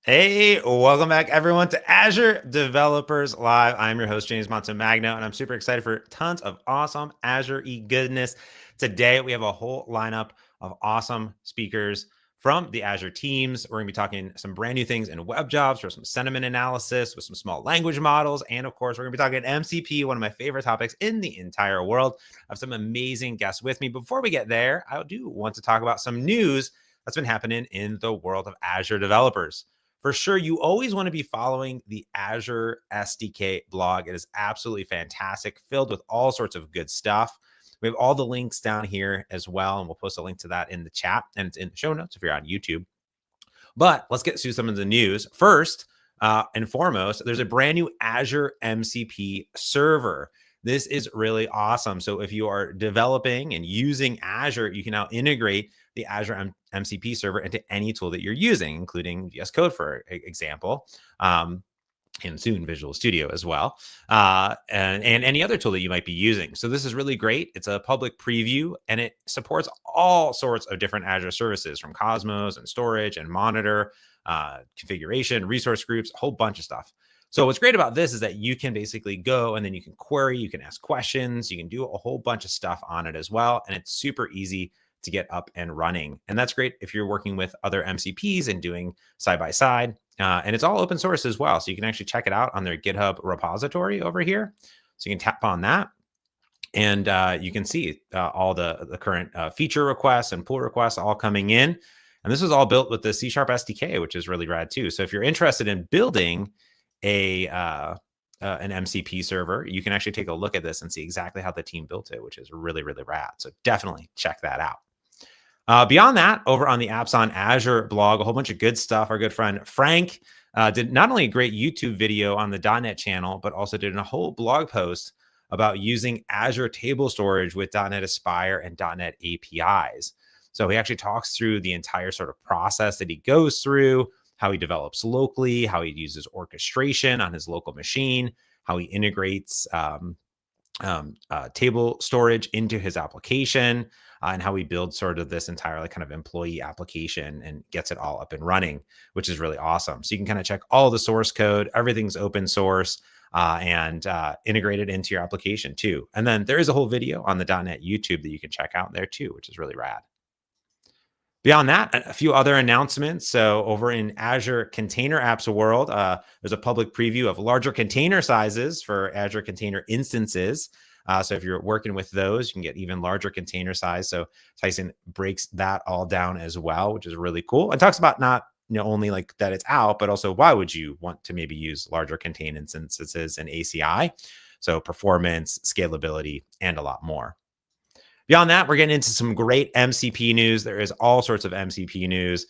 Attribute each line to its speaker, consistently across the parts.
Speaker 1: Hey, welcome back everyone to Azure Developers Live. I'm your host, James Montemagno, and I'm super excited for tons of awesome Azure goodness. Today, we have a whole lineup of awesome speakers from the Azure teams. We're going to be talking some brand new things in WebJobs for some sentiment analysis with some small language models. And of course, we're going to be talking MCP, one of my favorite topics in the entire world. I have some amazing guests with me. Before we get there, I do want to talk about some news that's been happening in the world of Azure developers. For sure, you always want to be following the Azure SDK blog. It is absolutely fantastic, filled with all sorts of good stuff. We have all the links down here as well, and we'll post a link to that in the chat, and it's in the show notes if you're on YouTube. But let's get to some of the news. First and foremost, there's a brand new Azure MCP server. This is really awesome. So if you are developing and using Azure, you can now integrate the Azure MCP server into any tool that you're using, including VS Code, for example, and soon Visual Studio as well, and any other tool that you might be using. So this is really great. It's a public preview, and it supports all sorts of different Azure services, from Cosmos and storage and monitor, configuration, resource groups, a whole bunch of stuff. So what's great about this is that you can basically go and then you can query, you can ask questions, you can do a whole bunch of stuff on it as well. And it's super easy to get up and running. And that's great if you're working with other MCPs and doing side by side. And it's all open source as well. So you can actually check it out on their GitHub repository over here. So you can tap on that. And you can see all the current feature requests and pull requests all coming in. And this was all built with the C# SDK, which is really rad too. So if you're interested in building an MCP server, you can actually take a look at this and see exactly how the team built it, which is really, really rad. So definitely check that out. Beyond that, over on the Apps on Azure blog, a whole bunch of good stuff. Our good friend Frank did not only a great YouTube video on the .NET channel, but also did a whole blog post about using Azure table storage with .NET Aspire and .NET APIs. So he actually talks through the entire sort of process that he goes through, how he develops locally, how he uses orchestration on his local machine, how he integrates table storage into his application, and how he builds sort of this entire kind of employee application and gets it all up and running, which is really awesome. So you can kind of check all the source code, everything's open source, and integrate it into your application too. And then there is a whole video on the .NET YouTube that you can check out there too, which is really rad. Beyond that, a few other announcements. So over in Azure Container Apps world, there's a public preview of larger container sizes for Azure Container instances. So if you're working with those, you can get even larger container size. So Tyson breaks that all down as well, which is really cool. And talks about not only like that it's out, but also why would you want to maybe use larger container instances in ACI? So performance, scalability, and a lot more. Beyond that, we're getting into some great MCP news. There is all sorts of MCP news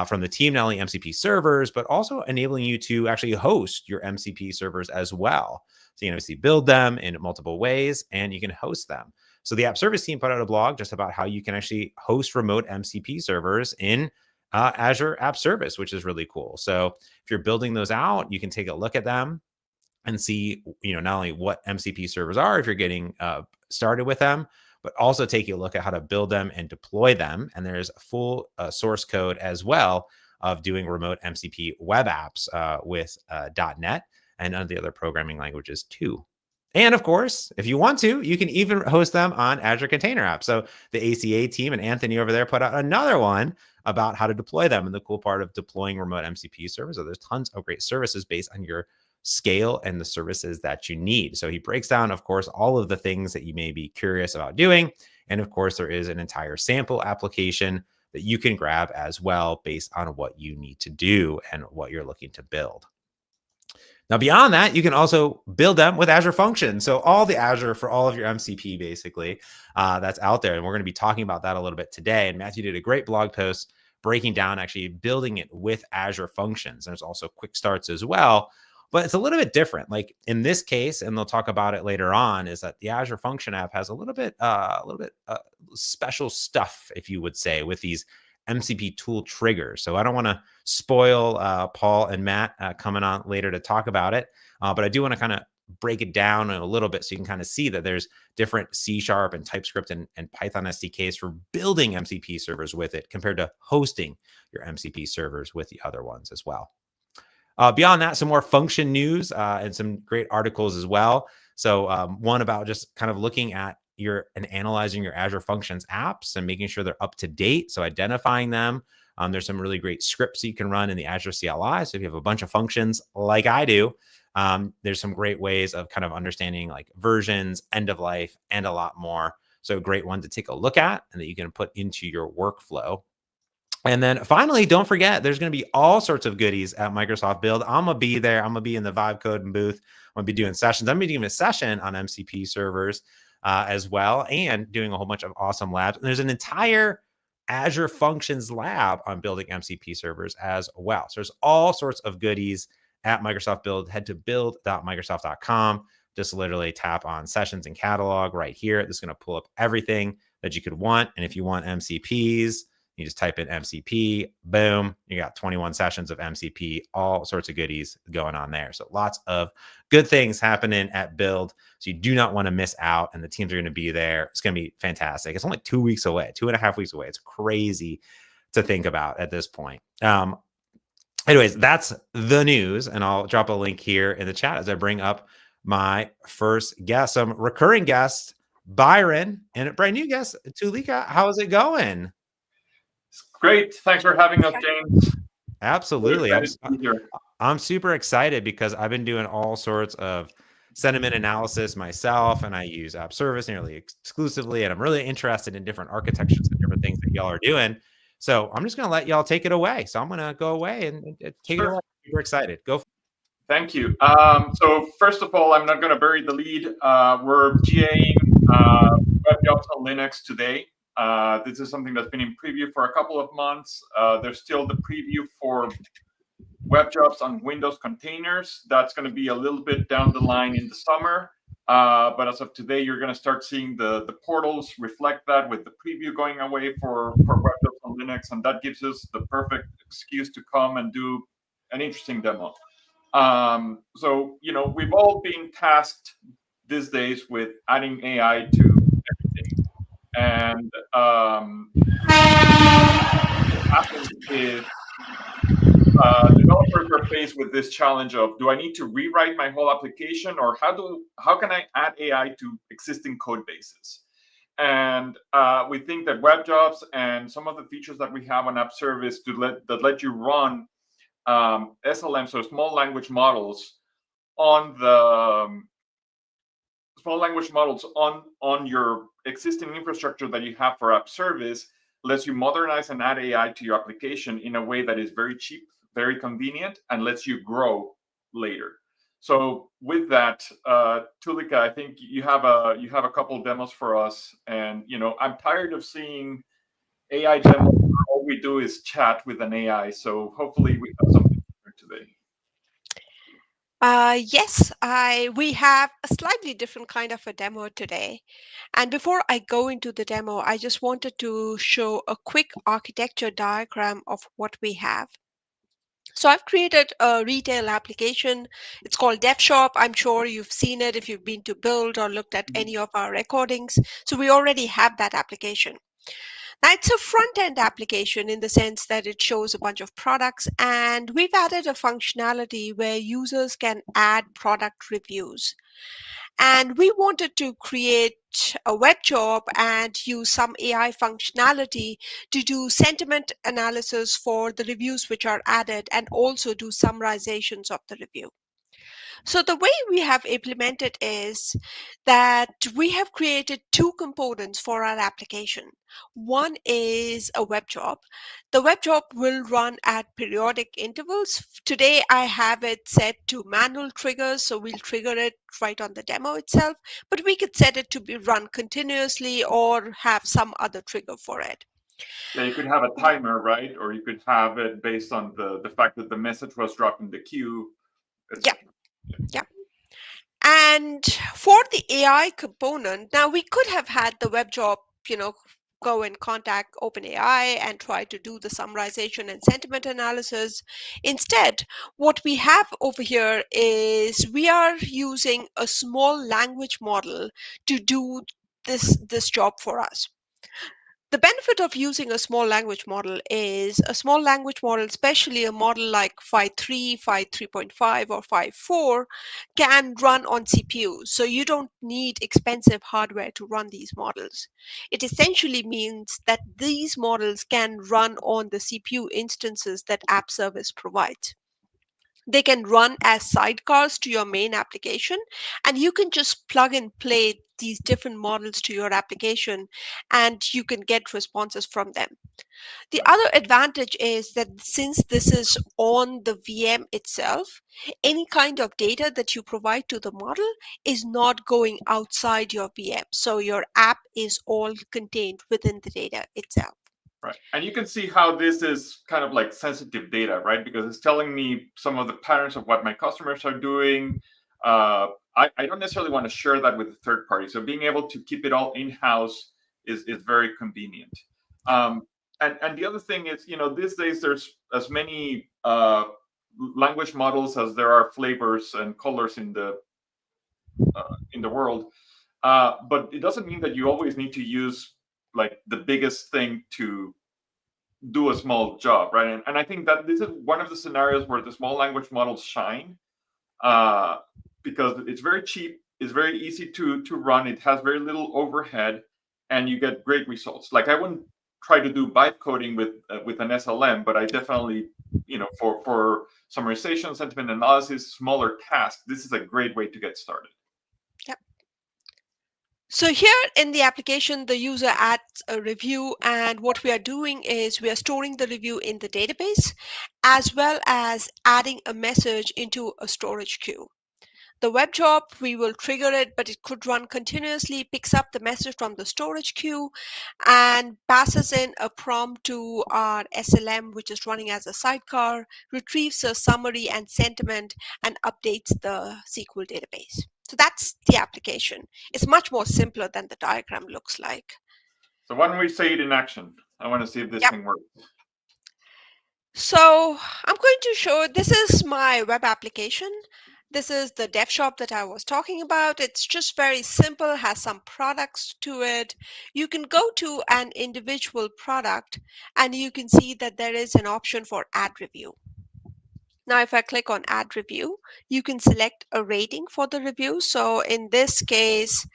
Speaker 1: from the team, not only MCP servers, but also enabling you to actually host your MCP servers as well. So you can obviously build them in multiple ways, and you can host them. So the App Service team put out a blog just about how you can actually host remote MCP servers in Azure App Service, which is really cool. So if you're building those out, you can take a look at them and see, not only what MCP servers are if you're getting started with them, but also take a look at how to build them and deploy them. And there's full source code as well of doing remote MCP web apps with .NET and other the other programming languages too. And of course, if you want to, you can even host them on Azure Container Apps. So the ACA team and Anthony over there put out another one about how to deploy them. And the cool part of deploying remote MCP servers, there's tons of great services based on your scale and the services that you need. So he breaks down, of course, all of the things that you may be curious about doing. And of course, there is an entire sample application that you can grab as well based on what you need to do and what you're looking to build. Now, beyond that, you can also build them with Azure Functions. So all the Azure for all of your MCP, basically, that's out there. And we're going to be talking about that a little bit today. And Matthew did a great blog post breaking down actually building it with Azure Functions. There's also quick starts as well. But it's a little bit different. Like in this case, and they'll talk about it later on, is that the Azure Function app has a little bit special stuff, if you would say, with these MCP tool triggers. So I don't want to spoil Paul and Matt coming on later to talk about it, but I do want to kind of break it down a little bit so you can kind of see that there's different C# and TypeScript and Python SDKs for building MCP servers with it compared to hosting your MCP servers with the other ones as well. Beyond that, some more function news and some great articles as well. So one about just kind of looking at and analyzing your Azure Functions apps and making sure they're up to date. So identifying them. There's some really great scripts you can run in the Azure CLI. So if you have a bunch of functions like I do, there's some great ways of kind of understanding like versions, end of life, and a lot more. So a great one to take a look at and that you can put into your workflow. And then finally, don't forget, there's going to be all sorts of goodies at Microsoft Build. I'm going to be there. I'm going to be in the Vibe Coding booth. I'm going to be doing sessions. I'm going to be doing a session on MCP servers as well, and doing a whole bunch of awesome labs. And there's an entire Azure Functions lab on building MCP servers as well. So there's all sorts of goodies at Microsoft Build. Head to build.microsoft.com. Just literally tap on sessions and catalog right here. This is going to pull up everything that you could want. And if you want MCPs, you just type in MCP, boom, you got 21 sessions of MCP, all sorts of goodies going on there. So lots of good things happening at Build. So you do not want to miss out, and the teams are going to be there. It's going to be fantastic. It's only 2 weeks away, 2.5 weeks away. It's crazy to think about at this point. Anyways, that's the news, and I'll drop a link here in the chat as I bring up my first guest, some recurring guest, Byron, and a brand new guest, Tulika. How's it going?
Speaker 2: Great. Thanks for having us, James.
Speaker 1: Absolutely. I'm super excited because I've been doing all sorts of sentiment analysis myself, and I use App Service nearly exclusively, and I'm really interested in different architectures and different things that y'all are doing. So I'm just going to let y'all take it away. So I'm going to go away and take it away. Super excited. Go.
Speaker 2: Thank you. So first of all, I'm not going to bury the lead. We're GAing Webjobs on Linux today. This is something that's been in preview for a couple of months. There's still the preview for Webjobs on Windows containers. That's going to be a little bit down the line in the summer. But as of today, you're going to start seeing the portals reflect that, with the preview going away for Webjobs on Linux. And that gives us the perfect excuse to come and do an interesting demo. So, we've all been tasked these days with adding AI to everything. And what happens is developers are faced with this challenge of, do I need to rewrite my whole application, or how can I add AI to existing code bases? And we think that Webjobs and some of the features that we have on App Service that let you run SLM, so small language models, on your existing infrastructure that you have for App Service, lets you modernize and add AI to your application in a way that is very cheap, very convenient, and lets you grow later. So with that, Tulika, I think you have a couple demos for us, and I'm tired of seeing AI demos where all we do is chat with an AI. So hopefully we have something different today.
Speaker 3: Yes, we have a slightly different kind of a demo today. And before I go into the demo, I just wanted to show a quick architecture diagram of what we have. So I've created a retail application. It's called DevShop. I'm sure you've seen it if you've been to Build or looked at any of our recordings. So we already have that application. Now, it's a front-end application in the sense that it shows a bunch of products, and we've added a functionality where users can add product reviews. And we wanted to create a web job and use some AI functionality to do sentiment analysis for the reviews which are added, and also do summarizations of the review. So the way we have implemented is that we have created two components for our application. One is a web job. The web job will run at periodic intervals. Today I have it set to manual triggers, so we'll trigger it right on the demo itself, but we could set it to be run continuously or have some other trigger for it.
Speaker 2: Yeah, you could have a timer, right? Or you could have it based on the fact that the message was dropped in the queue.
Speaker 3: Yeah. And for the AI component, now we could have had the web job, go and contact OpenAI and try to do the summarization and sentiment analysis. Instead, what we have over here is we are using a small language model to do this job for us. The benefit of using a small language model is a small language model, especially a model like 5.3, 5.3.5, or 5.4, can run on CPUs. So you don't need expensive hardware to run these models. It essentially means that these models can run on the CPU instances that App Service provides. They can run as sidecars to your main application, and you can just plug and play these different models to your application, and you can get responses from them. The other advantage is that since this is on the VM itself, any kind of data that you provide to the model is not going outside your VM. So your app is all contained within the data itself.
Speaker 2: Right. And you can see how this is kind of like sensitive data, right? Because it's telling me some of the patterns of what my customers are doing. I don't necessarily want to share that with a third party. So being able to keep it all in-house is very convenient. And the other thing is, these days there's as many language models as there are flavors and colors in the world. But it doesn't mean that you always need to use like the biggest thing to do a small job, right? And I think that this is one of the scenarios where the small language models shine, because it's very cheap, it's very easy to run, it has very little overhead, and you get great results. Like, I wouldn't try to do byte coding with an SLM, but I definitely, for summarization, sentiment analysis, smaller tasks, this is a great way to get started.
Speaker 3: So here in the application, the user adds a review, and what we are doing is we are storing the review in the database, as well as adding a message into a storage queue. The web job, we will trigger it, but it could run continuously, picks up the message from the storage queue, and passes in a prompt to our SLM, which is running as a sidecar, retrieves a summary and sentiment, and updates the SQL database. So that's the application. It's much more simpler than the diagram looks like.
Speaker 2: So why don't we say it in action? I want to see if this thing works.
Speaker 3: So I'm going to show, this is my web application. This is the dev shop that I was talking about. It's just very simple, has some products to it. You can go to an individual product and you can see that there is an option for add review. Now, if I click on add review, you can select a rating for the review. So in this case,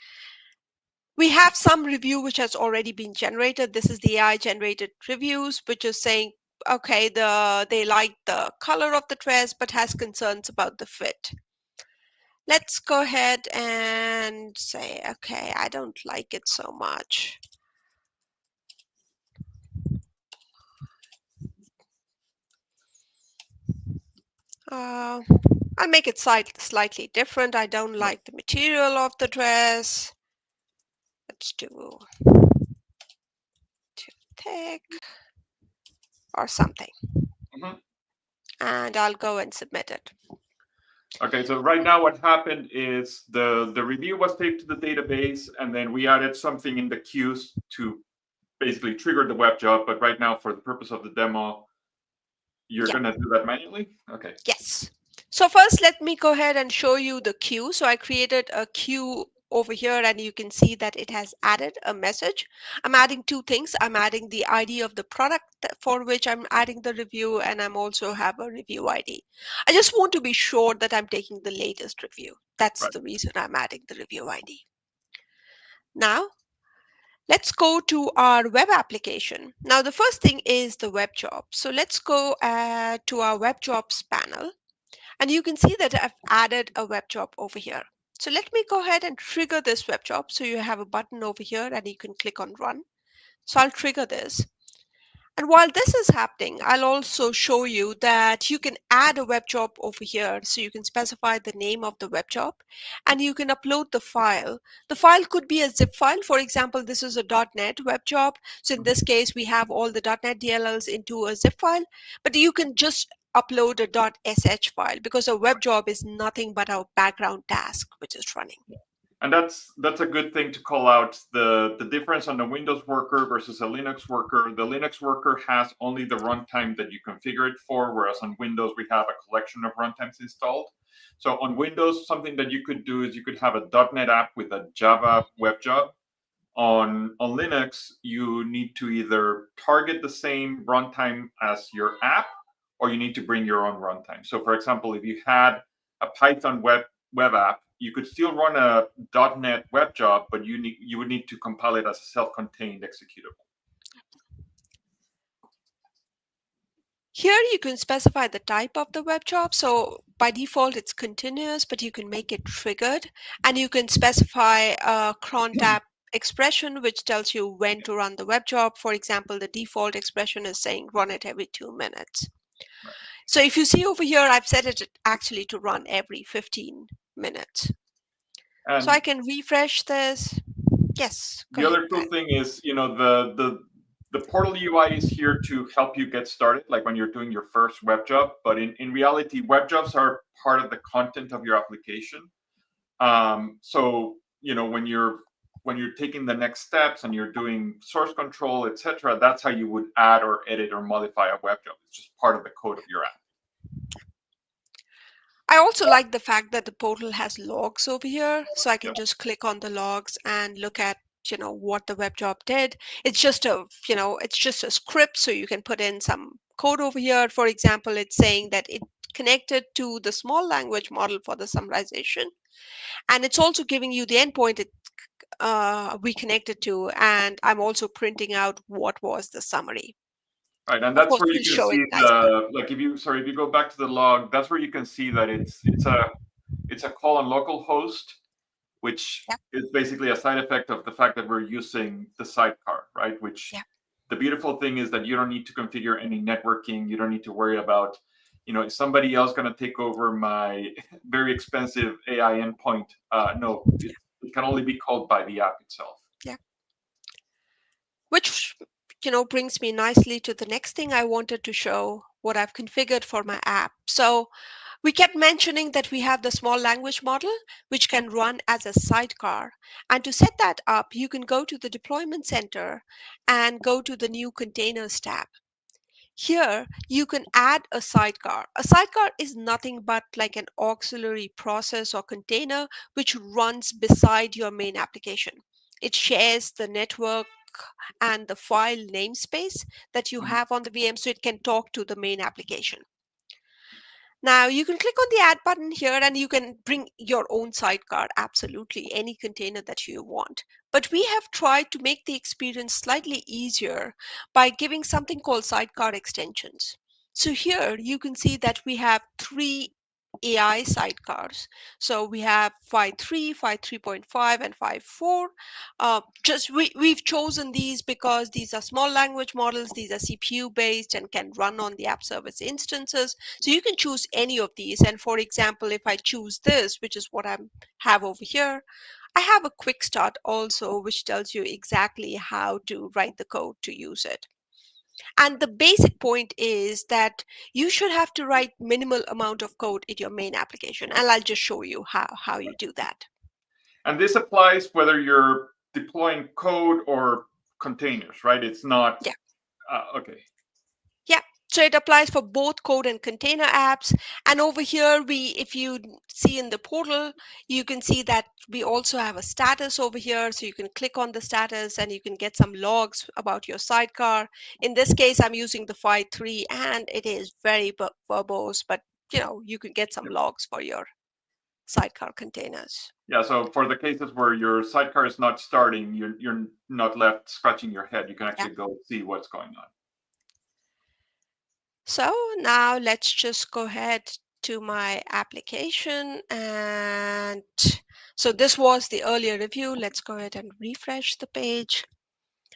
Speaker 3: we have some review which has already been generated. This is the AI generated reviews, which is saying, okay, they like the color of the dress, but has concerns about the fit. Let's go ahead and say, okay, I don't like it so much. I'll make it slightly different. I don't like the material of the dress. Let's do too thick or something. And I'll go and submit it.
Speaker 2: Okay, so right now what happened is the review was taped to the database, and then we added something in the queues to basically trigger the web job. But right now, for the purpose of the demo, you're going to do that manually? Okay.
Speaker 3: Yes. So first, let me go ahead and show you the queue. So I created a queue over here, and you can see that it has added a message. I'm adding two things. I'm adding the ID of the product for which I'm adding the review, and I'm also have a review ID. I just want to be sure that I'm taking the latest review. That's the reason I'm adding the review ID. Now, let's go to our web application. Now, the first thing is the web job. So let's go to our web jobs panel. And you can see that I've added a web job over here. So let me go ahead and trigger this web job. So you have a button over here and you can click on run. So I'll trigger this. And while this is happening, I'll also show you that you can add a web job over here. So you can specify the name of the web job and you can upload the file. The file could be a zip file. For example, this is a .NET web job. So in this case, we have all the .NET DLLs into a zip file, but you can just upload a .sh file because a web job is nothing but a background task which is running.
Speaker 2: And that's a good thing to call out, the difference on the Windows worker versus a Linux worker. The Linux worker has only the runtime that you configure it for, whereas on Windows we have a collection of runtimes installed. So on Windows, something that you could do is you could have a .NET app with a Java web job, On Linux, you need to either target the same runtime as your app, or you need to bring your own runtime. So for example, if you had a Python web app, you could still run a .NET web job, but you would need to compile it as a self-contained executable.
Speaker 3: Here you can specify the type of the web job. So by default, it's continuous, but you can make it triggered. And you can specify a cron tab expression, which tells you when to run the web job. For example, the default expression is saying run it every 2 minutes.
Speaker 2: Right.
Speaker 3: So if you see over here, I've set it actually to run every 15 minutes.
Speaker 2: And
Speaker 3: so I can refresh this. Yes.
Speaker 2: The other cool thing is, the portal UI is here to help you get started, like when you're doing your first web job. But in reality, web jobs are part of the content of your application. So when you're taking the next steps and you're doing source control, etc., that's how you would add or edit or modify a web job. It's just part of the code of your app.
Speaker 3: I also like the fact that the portal has logs over here, so I can just click on the logs and look at what the web job did. It's just a script, so you can put in some code over here. For example, it's saying that it connected to the small language model for the summarization, and it's also giving you the endpoint we connected to, and I'm also printing out what was the summary.
Speaker 2: Right, and that's where you can see if you go back to the log, that's where you can see that it's a call on localhost, which is basically a side effect of the fact that we're using the sidecar, right? Which the beautiful thing is that you don't need to configure any networking. You don't need to worry about, is somebody else going to take over my very expensive AI endpoint? No, it can only be called by the app itself.
Speaker 3: Yeah. Which brings me nicely to the next thing I wanted to show, what I've configured for my app. So we kept mentioning that we have the small language model, which can run as a sidecar. And to set that up, you can go to the deployment center and go to the new containers tab. Here, you can add a sidecar. A sidecar is nothing but like an auxiliary process or container which runs beside your main application. It shares the network and the file namespace that you have on the VM, so it can talk to the main application. Now you can click on the add button here and you can bring your own sidecar, absolutely any container that you want. But we have tried to make the experience slightly easier by giving something called sidecar extensions. So here you can see that we have 3 AI sidecars. So we have 5.3, 5.3.5, and 5.4. We've chosen these because these are small language models. These are CPU based and can run on the app service instances. So you can choose any of these. And for example, if I choose this, which is what I have over here, I have a quick start also, which tells you exactly how to write the code to use it. And the basic point is that you should have to write minimal amount of code in your main application. And I'll just show you how you do that.
Speaker 2: And this applies whether you're deploying code or containers, right? It's not.
Speaker 3: Yeah.
Speaker 2: Okay.
Speaker 3: Yeah. So it applies for both code and container apps. And over here, if you see in the portal, you can see that we also have a status over here. So you can click on the status and you can get some logs about your sidecar. In this case, I'm using the 5.3 and it is very verbose, but you can get some logs for your sidecar containers.
Speaker 2: Yeah, so for the cases where your sidecar is not starting, you're not left scratching your head. You can actually go see what's going on.
Speaker 3: So now let's just go ahead to my application. And so this was the earlier review. Let's go ahead and refresh the page.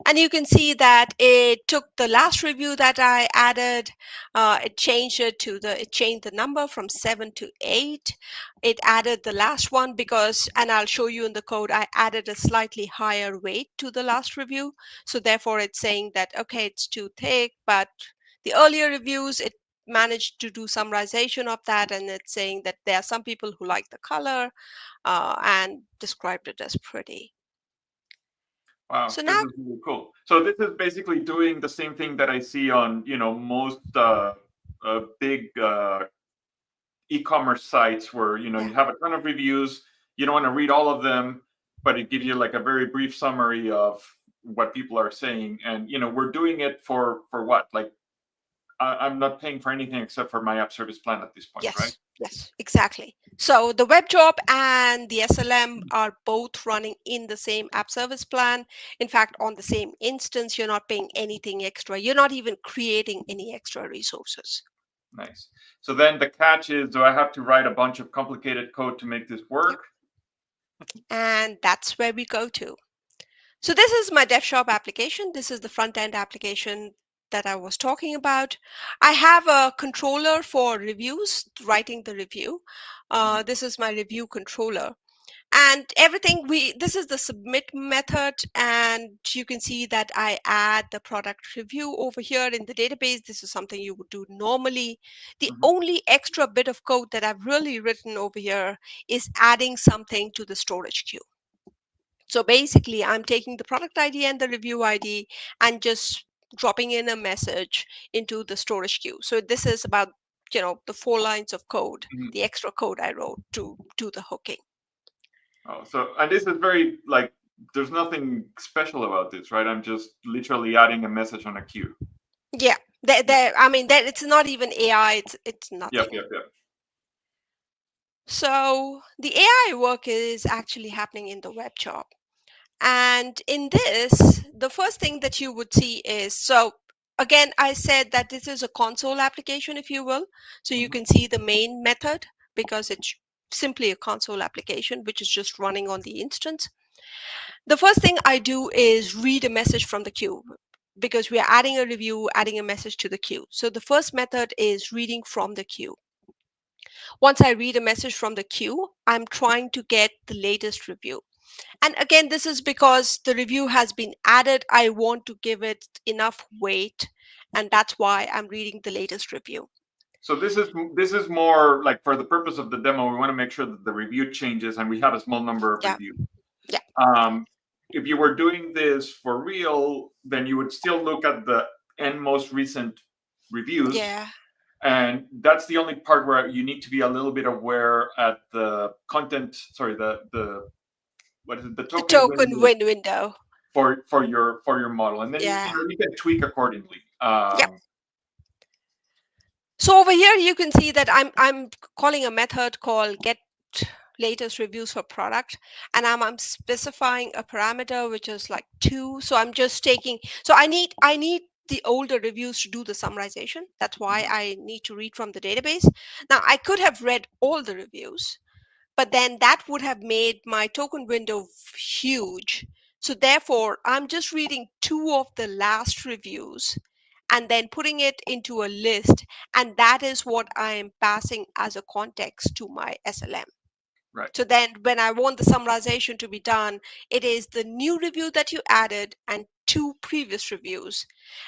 Speaker 3: And you can see that it took the last review that I added, it changed the number from 7 to 8. It added the last one because, and I'll show you in the code, I added a slightly higher weight to the last review. So therefore it's saying that, okay, it's too thick, but the earlier reviews, it managed to do summarization of that. And it's saying that there are some people who like the color and described it as pretty.
Speaker 2: Wow, so this is really cool. So this is basically doing the same thing that I see on, most big e-commerce sites where, you have a ton of reviews. You don't want to read all of them. but it gives you like a very brief summary of what people are saying. And we're doing it for what? Like I'm not paying for anything except for my app service plan at this point, right?
Speaker 3: Yes, exactly. So the web job and the SLM are both running in the same app service plan. In fact, on the same instance, you're not paying anything extra. You're not even creating any extra resources.
Speaker 2: Nice. So then the catch is, do I have to write a bunch of complicated code to make this work?
Speaker 3: Yep. And that's where we go to. So this is my DevShop application. This is the front-end application that I was talking about. I have a controller for reviews, writing the review. This is my review controller. And everything this is the submit method, and you can see that I add the product review over here in the database. This is something you would do normally. The only extra bit of code that I've really written over here is adding something to the storage queue. So basically, I'm taking the product ID and the review ID and just dropping in a message into the storage queue. So this is about, the 4 lines of code, the extra code I wrote to do the hooking.
Speaker 2: Oh, and this is very, like, there's nothing special about this, right? I'm just literally adding a message on a queue.
Speaker 3: Yeah. It's not even AI. It's nothing.
Speaker 2: Yep.
Speaker 3: So the AI work is actually happening in the web job. And in this, the first thing that you would see is, so again, I said that this is a console application, if you will. So you can see the main method because it's simply a console application, which is just running on the instance. The first thing I do is read a message from the queue because we are adding a review, adding a message to the queue. So the first method is reading from the queue. Once I read a message from the queue, I'm trying to get the latest review. And again, this is because the review has been added. I want to give it enough weight, and that's why I'm reading the latest review.
Speaker 2: So this is more like, for the purpose of the demo, we want to make sure that the review changes and we have a small number of reviews.
Speaker 3: Yeah.
Speaker 2: If you were doing this for real, then you would still look at the most recent reviews.
Speaker 3: Yeah.
Speaker 2: And that's the only part where you need to be a little bit aware at the content. Sorry, the what is it? The token
Speaker 3: window
Speaker 2: for your model, and then you can tweak accordingly.
Speaker 3: Yep. So over here you can see that I'm calling a method called get latest reviews for product, and I'm specifying a parameter which is like 2. So I'm just taking. So I need the older reviews to do the summarization. That's why I need to read from the database. Now I could have read all the reviews, but then that would have made my token window huge. So therefore, I'm just reading 2 of the last reviews and then putting it into a list. And that is what I am passing as a context to my SLM.
Speaker 2: Right.
Speaker 3: So then when I want the summarization to be done, it is the new review that you added and 2 previous reviews.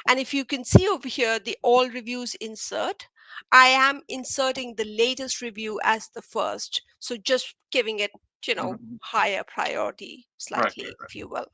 Speaker 3: And if you can see over here, the all reviews insert, I am inserting the latest review as the first. So just giving it, higher priority slightly, if you will.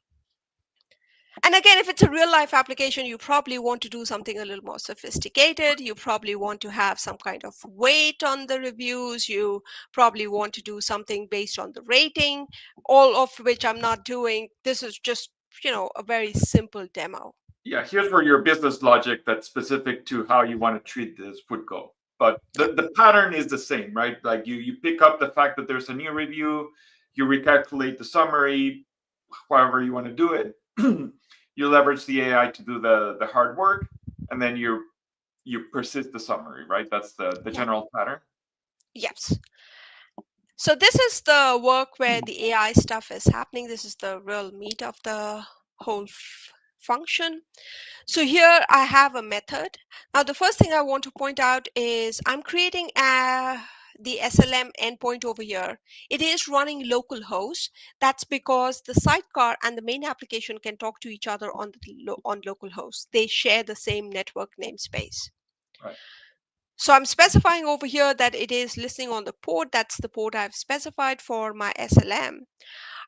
Speaker 3: And again, if it's a real life application, you probably want to do something a little more sophisticated. You probably want to have some kind of weight on the reviews. You probably want to do something based on the rating, all of which I'm not doing. This is just, a very simple demo.
Speaker 2: Yeah, here's where your business logic that's specific to how you want to treat this would go. But the pattern is the same, right? Like you pick up the fact that there's a new review, you recalculate the summary, however you want to do it. You leverage the AI to do the hard work, and then you persist the summary, right? That's the general pattern.
Speaker 3: Yes. So this is the work where the AI stuff is happening. This is the real meat of the whole function. So here I have a method. Now the first thing I want to point out is I'm creating the SLM endpoint over here. It is running localhost. That's because the sidecar and the main application can talk to each other on localhost. They share the same network namespace.
Speaker 2: Right.
Speaker 3: So I'm specifying over here that it is listening on the port. That's the port I've specified for my SLM.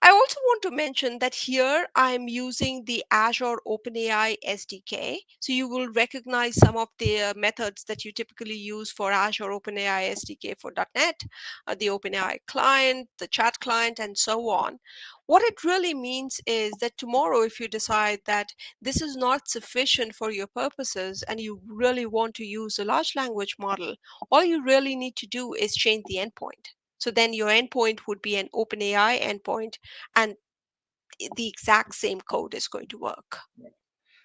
Speaker 3: I also want to mention that here I'm using the Azure OpenAI SDK. So you will recognize some of the methods that you typically use for Azure OpenAI SDK for .NET, the OpenAI client, the chat client, and so on. What it really means is that tomorrow, if you decide that this is not sufficient for your purposes and you really want to use a large language model, all you really need to do is change the endpoint. So then your endpoint would be an OpenAI endpoint, and the exact same code is going to work.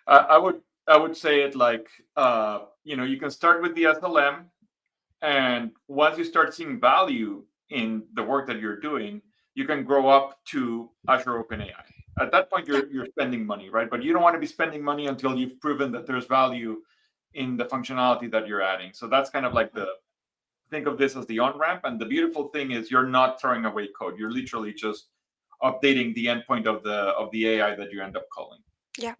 Speaker 2: I would say it like you can start with the SLM, and once you start seeing value in the work that you're doing, you can grow up to Azure OpenAI. At that point, you're spending money, right? But you don't want to be spending money until you've proven that there's value in the functionality that you're adding. So that's kind of like think of this as the on-ramp. And the beautiful thing is you're not throwing away code. You're literally just updating the endpoint of the AI that you end up calling.
Speaker 3: Yeah.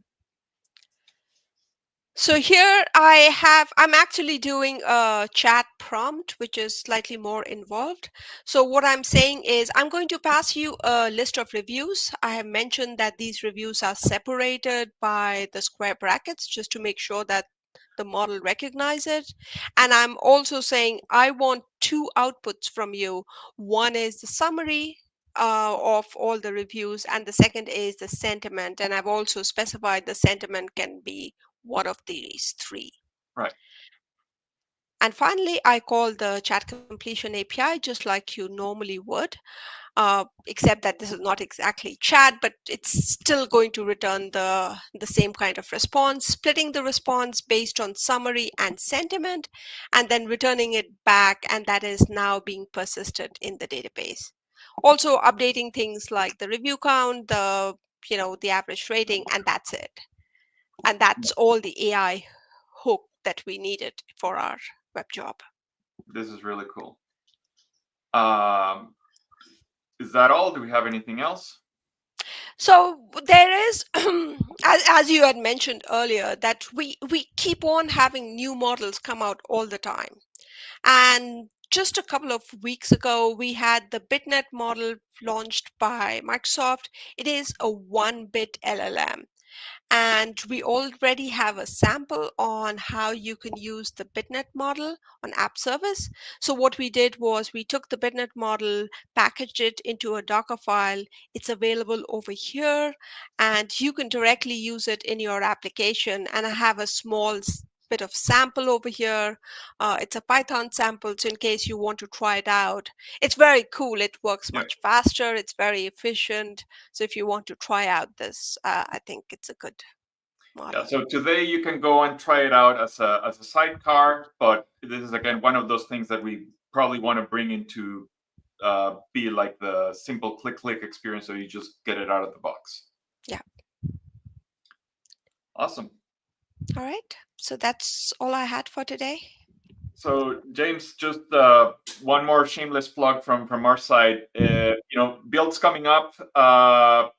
Speaker 3: So here I'm actually doing a chat prompt, which is slightly more involved. So what I'm saying is I'm going to pass you a list of reviews. I have mentioned that these reviews are separated by the square brackets just to make sure that the model recognizes it. And I'm also saying I want two outputs from you. One is the summary of all the reviews, and the second is the sentiment. And I've also specified the sentiment can be one of these three.
Speaker 2: Right.
Speaker 3: And finally, I call the chat completion API just like you normally would, except that this is not exactly chat, but it's still going to return the same kind of response, splitting the response based on summary and sentiment, and then returning it back, and that is now being persisted in the database. Also updating things like the review count, the average rating, and that's it. And that's all the AI hook that we needed for our web job.
Speaker 2: This is really cool. Is that all? Do we have anything else?
Speaker 3: So there is, as you had mentioned earlier, that we keep on having new models come out all the time. And just a couple of weeks ago, we had the BitNet model launched by Microsoft. It is a 1-bit LLM. And we already have a sample on how you can use the BitNet model on App Service. So what we did was we took the BitNet model, packaged it into a Docker file. It's available over here, and you can directly use it in your application. And I have a small bit of sample over here. It's a Python sample, so in case you want to try it out, it's very cool. It works much faster. It's very efficient. So if you want to try out this, I think it's a good model.
Speaker 2: Yeah, so today you can go and try it out as a sidecar, but this is again one of those things that we probably want to bring into be like the simple click experience, so you just get it out of the box.
Speaker 3: Yeah.
Speaker 2: Awesome.
Speaker 3: All right. So that's all I had for today.
Speaker 2: So James, just one more shameless plug from our side. Build's coming up.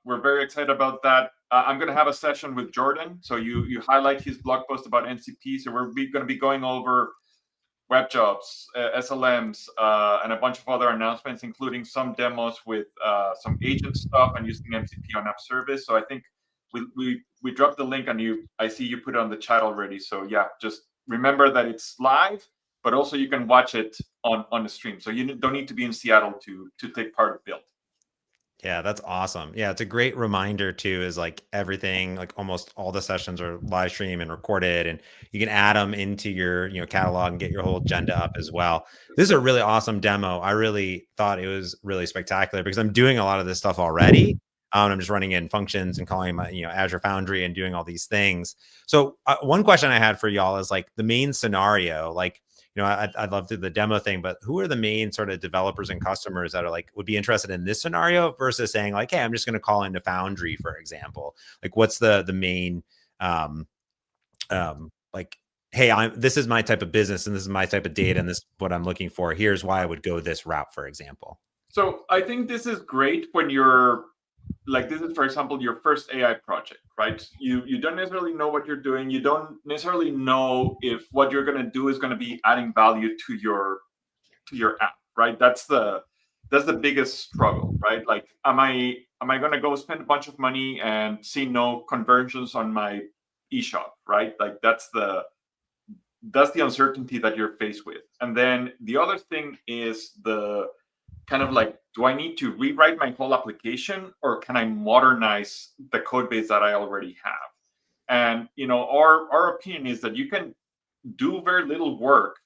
Speaker 2: We're very excited about that. I'm going to have a session with Jordan. So you highlight his blog post about MCP. So we're going to be going over Webjobs, SLMs, and a bunch of other announcements, including some demos with some agent stuff and using MCP on App Service. So I think we dropped the link, and I see you put it on the chat already. So yeah, just remember that it's live, but also you can watch it on the stream. So you don't need to be in Seattle to take part of Build.
Speaker 1: Yeah, that's awesome. Yeah, it's a great reminder too, is like everything, like almost all the sessions are live stream and recorded, and you can add them into your catalog and get your whole agenda up as well. This is a really awesome demo. I really thought it was really spectacular because I'm doing a lot of this stuff already. I'm just running in functions and calling my Azure Foundry and doing all these things. So one question I had for y'all is like the main scenario, like I'd love to do the demo thing, but who are the main sort of developers and customers that are like would be interested in this scenario versus saying like, hey, I'm just going to call into Foundry, for example? Like, what's the main like, hey, this is my type of business and this is my type of data and this is what I'm looking for. Here's why I would go this route, for example.
Speaker 2: So I think this is great when you're like, this is, for example, your first AI project, right? You don't necessarily know what you're doing. You don't necessarily know if what you're going to do is going to be adding value to your app, right? That's the that's the biggest struggle, right? Like, am I going to go spend a bunch of money and see no conversions on my eShop, right? Like, that's the uncertainty that you're faced with. And then the other thing is the kind of like, do I need to rewrite my whole application, or can I modernize the code base that I already have? And our opinion is that you can do very little work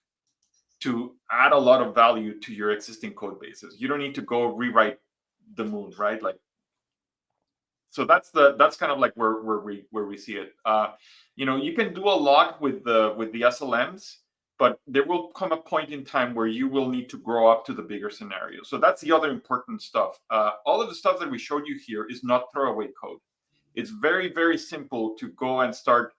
Speaker 2: to add a lot of value to your existing code bases. You don't need to go rewrite the moon, right? Like, so that's kind of like where we see it. You can do a lot with the SLMs, but there will come a point in time where you will need to grow up to the bigger scenario. So that's the other important stuff. All of the stuff that we showed you here is not throwaway code. It's very, very simple to go and start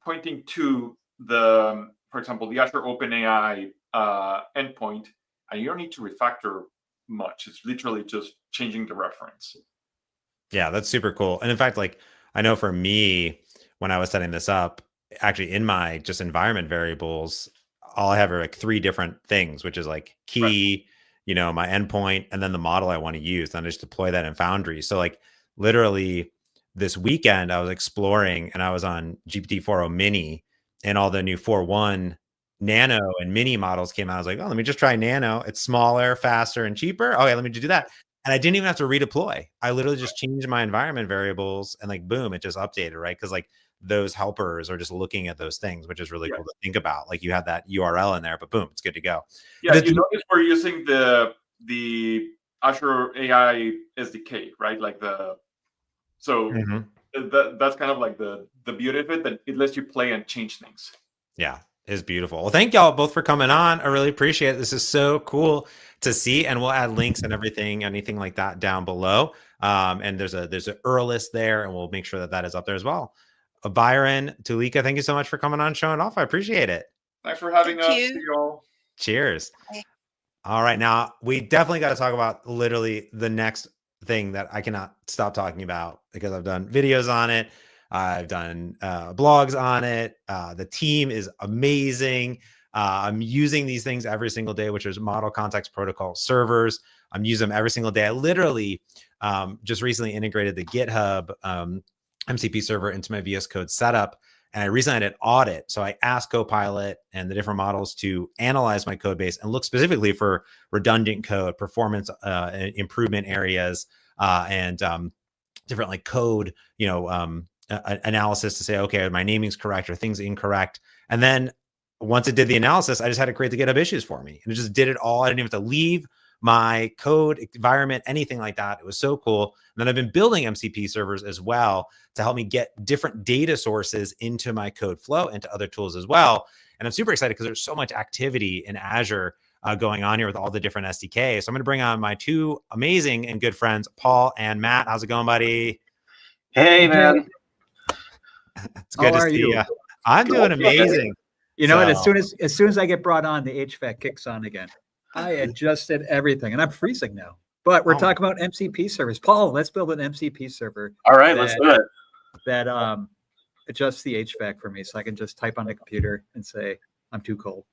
Speaker 2: pointing to for example, the Azure OpenAI endpoint, and you don't need to refactor much. It's literally just changing the reference.
Speaker 1: Yeah, that's super cool. And in fact, like, I know for me, when I was setting this up, actually in my just environment variables, all I have are like 3 different things, which is like key, right, my endpoint, and then the model I want to use. And I just deploy that in Foundry. So like literally this weekend I was exploring, and I was on GPT-4o Mini, and all the new 4.1 Nano and Mini models came out. I was like, oh, let me just try Nano. It's smaller, faster, and cheaper. Okay, let me just do that. And I didn't even have to redeploy. I literally just changed my environment variables, and like, boom, it just updated, right? Because like those helpers are just looking at those things, which is really cool to think about. Like, you have that URL in there, but boom, it's good to go.
Speaker 2: Yeah, you notice we're using the Azure AI SDK, right? Like that's kind of like the beauty of it, that it lets you play and change things.
Speaker 1: Yeah, it's beautiful. Well, thank y'all both for coming on. I really appreciate it. This is so cool to see, and we'll add links and everything, anything like that down below. And there's an URL list there, and we'll make sure that is up there as well. Byron, Tulika, thank you so much for coming on, showing off. I appreciate it.
Speaker 2: Thanks for having us. See you all.
Speaker 1: Cheers. All right, now we definitely got to talk about literally the next thing that I cannot stop talking about, because I've done videos on it. I've done blogs on it. The team is amazing. I'm using these things every single day, which is Model Context Protocol servers. I'm using them every single day. I literally just recently integrated the GitHub MCP server into my VS Code setup. And I recently had an audit. So I asked Copilot and the different models to analyze my code base and look specifically for redundant code, performance improvement areas, and different like code, analysis to say, okay, my naming's correct or things incorrect. And then once it did the analysis, I just had to create the GitHub issues for me. And it just did it all. I didn't even have to leave my code environment, anything like that. It was so cool. And then I've been building MCP servers as well to help me get different data sources into my code flow, into other tools as well. And I'm super excited because there's so much activity in Azure going on here with all the different SDKs. So I'm going to bring on my 2 amazing and good friends, Paul and Matt. How's it going, buddy?
Speaker 4: Hey, man.
Speaker 1: It's good to see you. I'm doing amazing.
Speaker 5: You know what? As soon as I get brought on, the HVAC kicks on again. I adjusted everything, and I'm freezing now. But we're talking about MCP servers. Paul, let's build an MCP server.
Speaker 4: All right, let's do it.
Speaker 5: That adjusts the HVAC for me, so I can just type on the computer and say I'm too cold.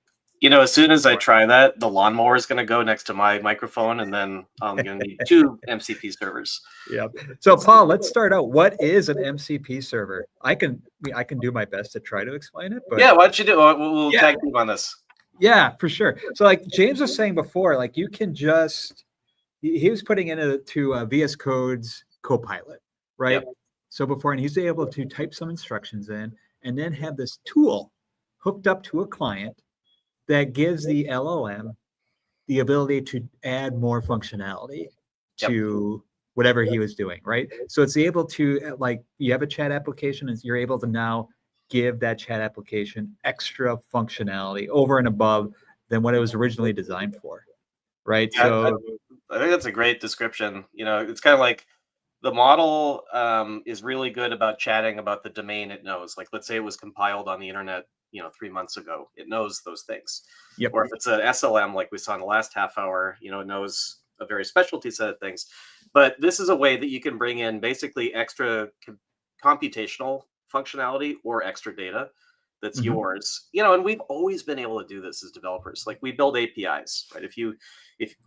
Speaker 4: As soon as I try that, the lawnmower is going to go next to my microphone, and then I'm going to need 2 MCP servers.
Speaker 5: Yep. So, Paul, let's start out. What is an MCP server? I can do my best to try to explain it. But
Speaker 4: yeah, why don't you do it? We'll tag team on this. Yeah,
Speaker 5: for sure. So like James was saying before, like you can just, he was putting into VS Code's Copilot, right? Yep. So before, and he's able to type some instructions in and then have this tool hooked up to a client that gives the LLM the ability to add more functionality to whatever he was doing, right? So it's able to, like, you have a chat application and you're able to now give that chat application extra functionality over and above than what it was originally designed for, right?
Speaker 4: Yeah, so I think that's a great description. It's kind of like the model is really good about chatting about the domain it knows. Like, let's say it was compiled on the internet, 3 months ago, it knows those things.
Speaker 5: Yep.
Speaker 4: Or if it's an SLM, like we saw in the last half hour, it knows a very specialty set of things. But this is a way that you can bring in basically extra computational functionality or extra data that's yours, you know, and we've always been able to do this as developers. Like we build APIs, right?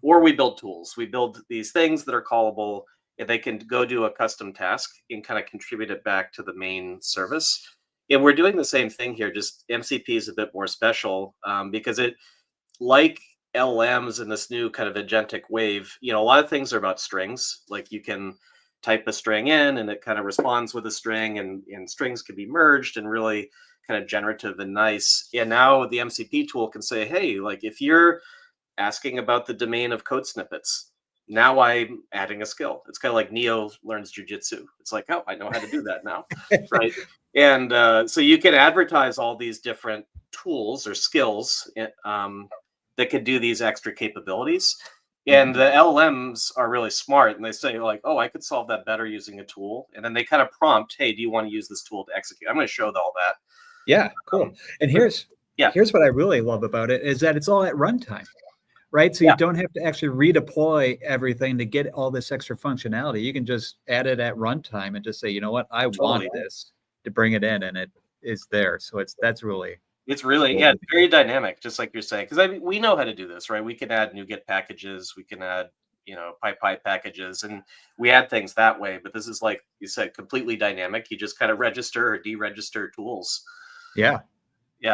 Speaker 4: Or we build tools, we build these things that are callable, and they can go do a custom task and kind of contribute it back to the main service. And we're doing the same thing here, just MCP is a bit more special because it, like LLMs in this new kind of agentic wave, you know, a lot of things are about strings. Like you can type a string in and it kind of responds with a string, and strings can be merged and really kind of generative and nice. And now the MCP tool can say, hey, like if you're asking about the domain of code snippets, now I'm adding a skill. It's kind of like Neo learns jujitsu. It's like, oh, I know how to do that now, right? And so you can advertise all these different tools or skills that could do these extra capabilities. And the LLMs are really smart, and they say like, oh, I could solve that better using a tool. And then they kind of prompt, hey, do you want to use this tool to execute? I'm going to show all that.
Speaker 5: Yeah, cool. And here's what I really love about it is that it's all at runtime. Right. So you don't have to actually redeploy everything to get all this extra functionality. You can just add it at runtime and just say, you know what, I want this to bring it in, and it is there. So it's really
Speaker 4: it's very dynamic, just like you're saying. Because we know how to do this, right? We can add NuGet packages, we can add, you know, PyPy packages, and we add things that way. But this is, like you said, completely dynamic. You just kind of register or deregister tools.
Speaker 5: Yeah.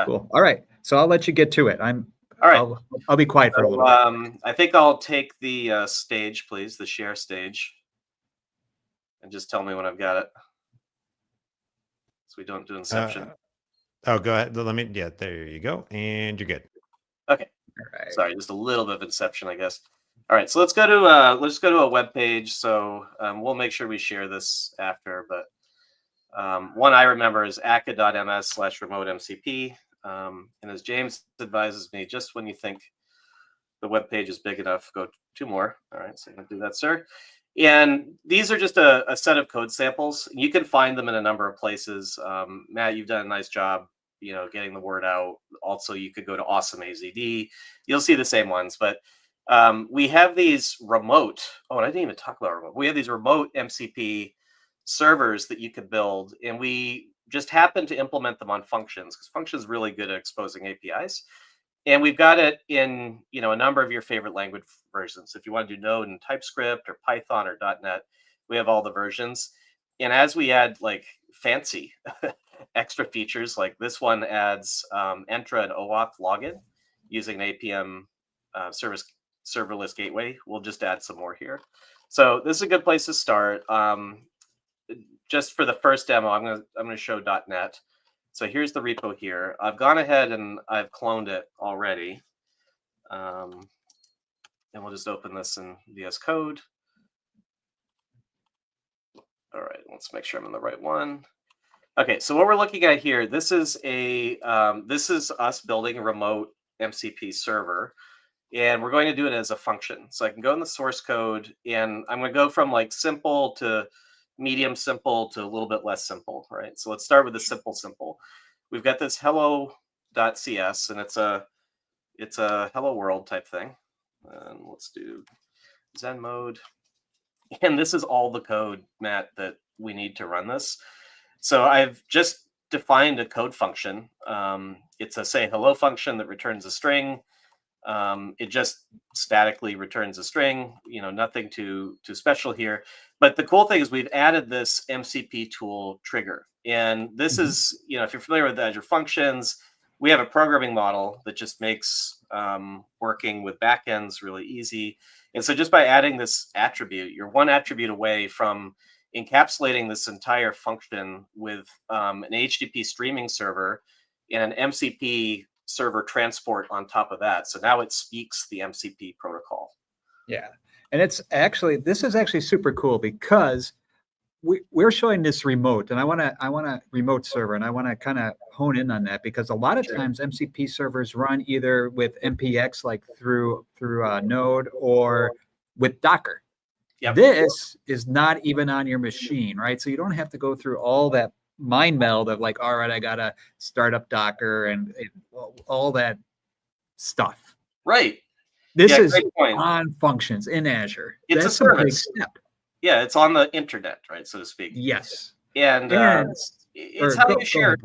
Speaker 4: Cool.
Speaker 5: All right. So I'll let you get to it.
Speaker 4: All right.
Speaker 5: I'll be quiet for a little bit.
Speaker 4: I think I'll take the stage, please, the share stage, and just tell me when I've got it, so we don't do Inception.
Speaker 1: Go ahead. There you go, and you're good.
Speaker 4: Okay. All right. Sorry, just a little bit of Inception, I guess. All right, so let's go to a web page. So we'll make sure we share this after, but one I remember is aka.ms/remote-mcp. And as James advises me, just when you think the web page is big enough, go 2 more. All right, so I'm going to do that, sir. And these are just a set of code samples. You can find them in a number of places. Matt, you've done a nice job, you know, getting the word out. Also, you could go to Awesome AZD. You'll see the same ones, but we have these remote. Oh, and I didn't even talk about remote. We have these remote MCP servers that you could build, and we just happen to implement them on Functions, because Functions is really good at exposing APIs. And we've got it in, you know, a number of your favorite language versions. If you want to do Node and TypeScript or Python or .NET, we have all the versions. And as we add like fancy extra features, like this one adds Entra and OAuth login using an APM service serverless gateway. We'll just add some more here. So this is a good place to start. Just for the first demo, I'm gonna show .NET. So here's the repo here. I've gone ahead and I've cloned it already. And we'll just open this in VS Code. All right, let's make sure I'm in the right one. Okay, so what we're looking at here, this is us building a remote MCP server, and we're going to do it as a function. So I can go in the source code, and I'm going to go from like simple to medium simple to a little bit less simple, right? So let's start with the simple. We've got this hello.cs, and it's a hello world type thing. And let's do Zen mode. And this is all the code, Matt, that we need to run this. So I've just defined a code function. It's a say hello function that returns a string. It just statically returns a string, you know, nothing too special here. But the cool thing is we've added this MCP tool trigger. And this is, you know, if you're familiar with Azure Functions, we have a programming model that just makes working with backends really easy. And so just by adding this attribute, you're one attribute away from encapsulating this entire function with an HTTP streaming server and an MCP server transport on top of that. So now it speaks the MCP protocol.
Speaker 5: Yeah. And this is actually super cool because we're showing this remote, and I want a remote server, and I want to kind of hone in on that because a lot of times MCP servers run either with NPX, like through Node, or with Docker. Yep. This is not even on your machine, right? So you don't have to go through all that mind meld of like, all right, I got to start up Docker and all that stuff.
Speaker 4: Right.
Speaker 5: This is on Functions in Azure.
Speaker 4: It's
Speaker 5: That's
Speaker 4: a service.
Speaker 5: A big step.
Speaker 4: Yeah, it's on the internet, right, so to speak.
Speaker 5: Yes.
Speaker 4: And it's how you share.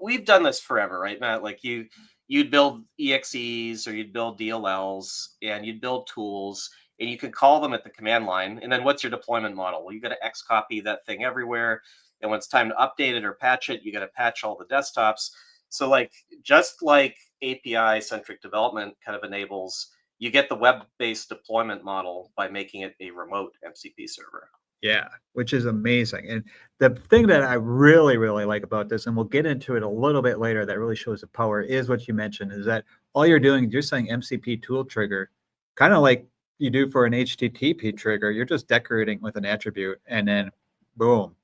Speaker 4: we've done this forever, right, Matt? Like you'd build EXEs or you'd build DLLs and you'd build tools and you could call them at the command line. And then what's your deployment model? Well, you got to X copy that thing everywhere. And when it's time to update it or patch it, you got to patch all the desktops. So like, just like API centric development kind of enables, you get the web-based deployment model by making it a remote MCP server.
Speaker 5: Yeah, which is amazing. And the thing that I really, really like about this, and we'll get into it a little bit later, that really shows the power, is what you mentioned, is that all you're doing, you're saying MCP tool trigger, kind of like you do for an HTTP trigger. You're just decorating with an attribute, and then boom,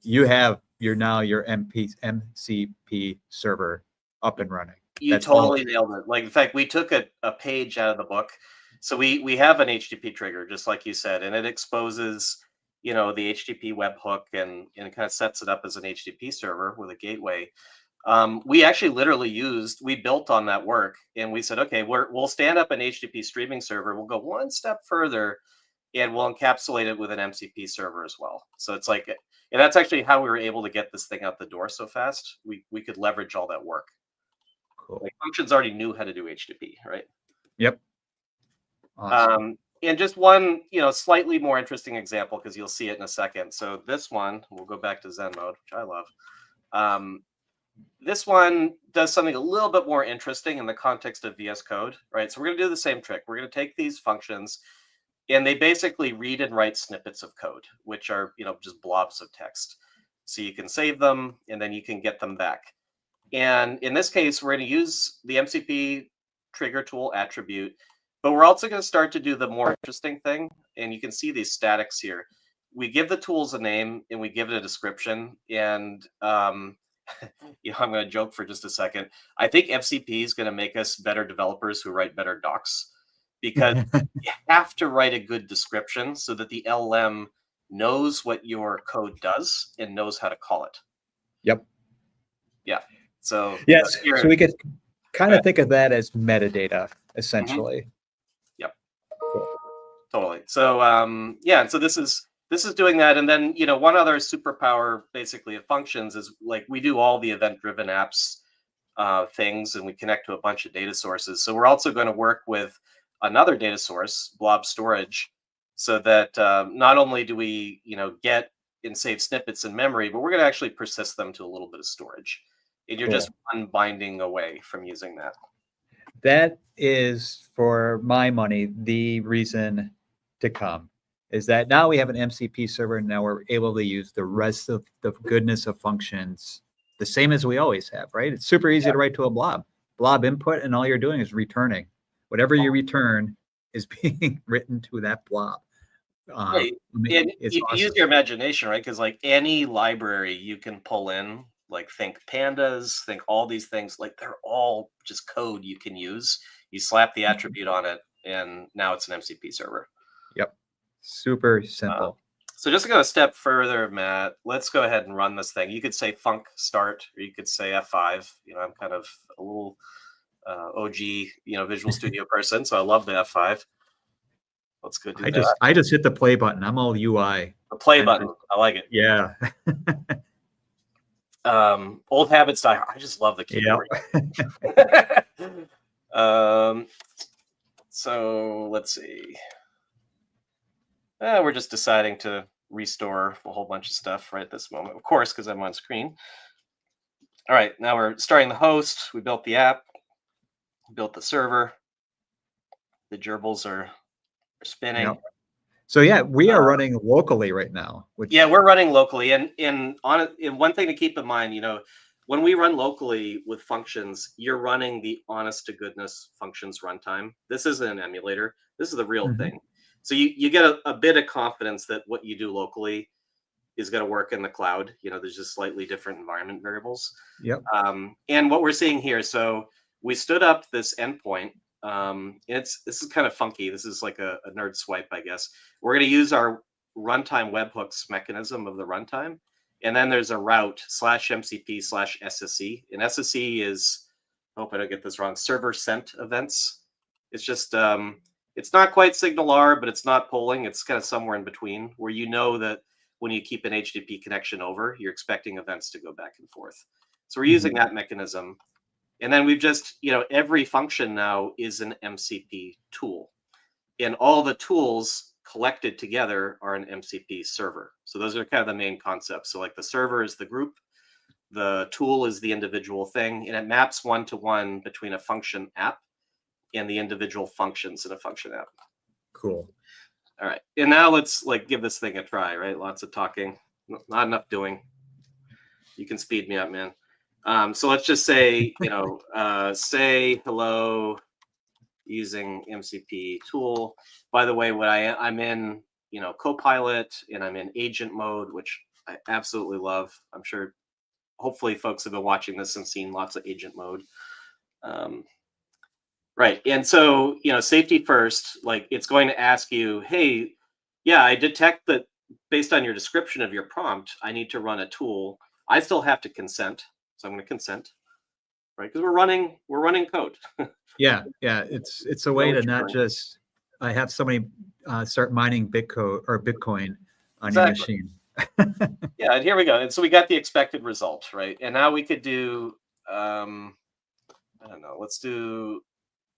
Speaker 5: you have your MCP server up and running.
Speaker 4: You totally nailed it. Like, in fact, we took a page out of the book. So we have an HTTP trigger, just like you said, and it exposes, the HTTP webhook and kind of sets it up as an HTTP server with a gateway. We actually literally we built on that work, and we said, okay, we'll stand up an HTTP streaming server. We'll go one step further, and we'll encapsulate it with an MCP server as well. So it's like, and that's actually how we were able to get this thing out the door so fast. We could leverage all that work.
Speaker 5: Cool.
Speaker 4: Like, Functions already knew how to do HTTP, right?
Speaker 5: Yep. Awesome.
Speaker 4: And just one, slightly more interesting example, because you'll see it in a second. So this one, we'll go back to Zen mode, which I love. This one does something a little bit more interesting in the context of VS Code, right? So we're going to do the same trick. We're going to take these functions, and they basically read and write snippets of code, which are, just blobs of text. So you can save them, and then you can get them back. And in this case, we're going to use the MCP trigger tool attribute, but we're also going to start to do the more interesting thing. And you can see these statics here. We give the tools a name and we give it a description. And I'm going to joke for just a second. I think MCP is going to make us better developers who write better docs, because you have to write a good description so that the LLM knows what your code does and knows how to call it.
Speaker 5: Yep.
Speaker 4: Yeah. So
Speaker 5: yes, so we could kind of think of that as metadata, essentially.
Speaker 4: Mm-hmm. Yep. Cool. Totally. So and so this is doing that. And then one other superpower basically of Functions is, like, we do all the event-driven apps things, and we connect to a bunch of data sources. So we're also going to work with another data source, blob storage, so that not only do we get and save snippets in memory, but we're going to actually persist them to a little bit of storage. And you're just one binding away from using that.
Speaker 5: That is, for my money, the reason to come, is that now we have an MCP server, and now we're able to use the rest of the goodness of Functions the same as we always have, right? It's super easy to write to a blob input, and all you're doing is returning. Whatever you return is being written to that blob.
Speaker 4: Right. And you can use your imagination, right? Because like any library you can pull in, like think pandas, think all these things, like they're all just code you can use. You slap the attribute on it, and now it's an MCP server.
Speaker 5: Yep. Super simple.
Speaker 4: So just to go a step further, Matt, let's go ahead and run this thing. You could say func start, or you could say F5. I'm kind of a little OG, Visual Studio person, so I love the F5. Let's go do that.
Speaker 5: I just hit the play button. I'm all UI. The
Speaker 4: play button. I like it.
Speaker 5: Yeah.
Speaker 4: Old habits die. I just love the keyboard. Yep. So let's see. We're just deciding to restore a whole bunch of stuff right at this moment, of course, because I'm on screen. All right, now we're starting the host. We built the app, built the server. The gerbils are spinning. Yep.
Speaker 5: So yeah, we are running locally right now.
Speaker 4: We're running locally, and one thing to keep in mind, when we run locally with Functions, you're running the honest to goodness Functions runtime. This isn't an emulator. This is the real thing. So you get a bit of confidence that what you do locally is going to work in the cloud. There's just slightly different environment variables.
Speaker 5: Yep.
Speaker 4: And what we're seeing here, so we stood up this endpoint. This is kind of funky. This is like a nerd swipe, I guess. We're going to use our runtime webhooks mechanism of the runtime. And then there's a route /MCP/SSE. And SSE is, I hope I don't get this wrong, server sent events. It's just, it's not quite SignalR, but it's not polling. It's kind of somewhere in between, where that when you keep an HTTP connection over, you're expecting events to go back and forth. So we're using that mechanism. And then we've just, every function now is an MCP tool. And all the tools collected together are an MCP server. So those are kind of the main concepts. So like the server is the group, the tool is the individual thing, and it maps one-to-one between a function app and the individual functions in a function app.
Speaker 5: Cool.
Speaker 4: All right. And now let's give this thing a try, right? Lots of talking, not enough doing. You can speed me up, man. So let's just say, say hello using MCP tool. By the way, I'm in, Copilot, and I'm in agent mode, which I absolutely love. I'm sure, hopefully folks have been watching this and seen lots of agent mode. Right. And so, safety first, it's going to ask you, hey, yeah, I detect that based on your description of your prompt, I need to run a tool. I still have to consent. So I'm going to consent, right? Because we're running code.
Speaker 5: Yeah. It's a way to not just have somebody start mining Bitcoin on your machine.
Speaker 4: Yeah, and here we go. And so we got the expected result, right? And now we could do, I don't know, let's do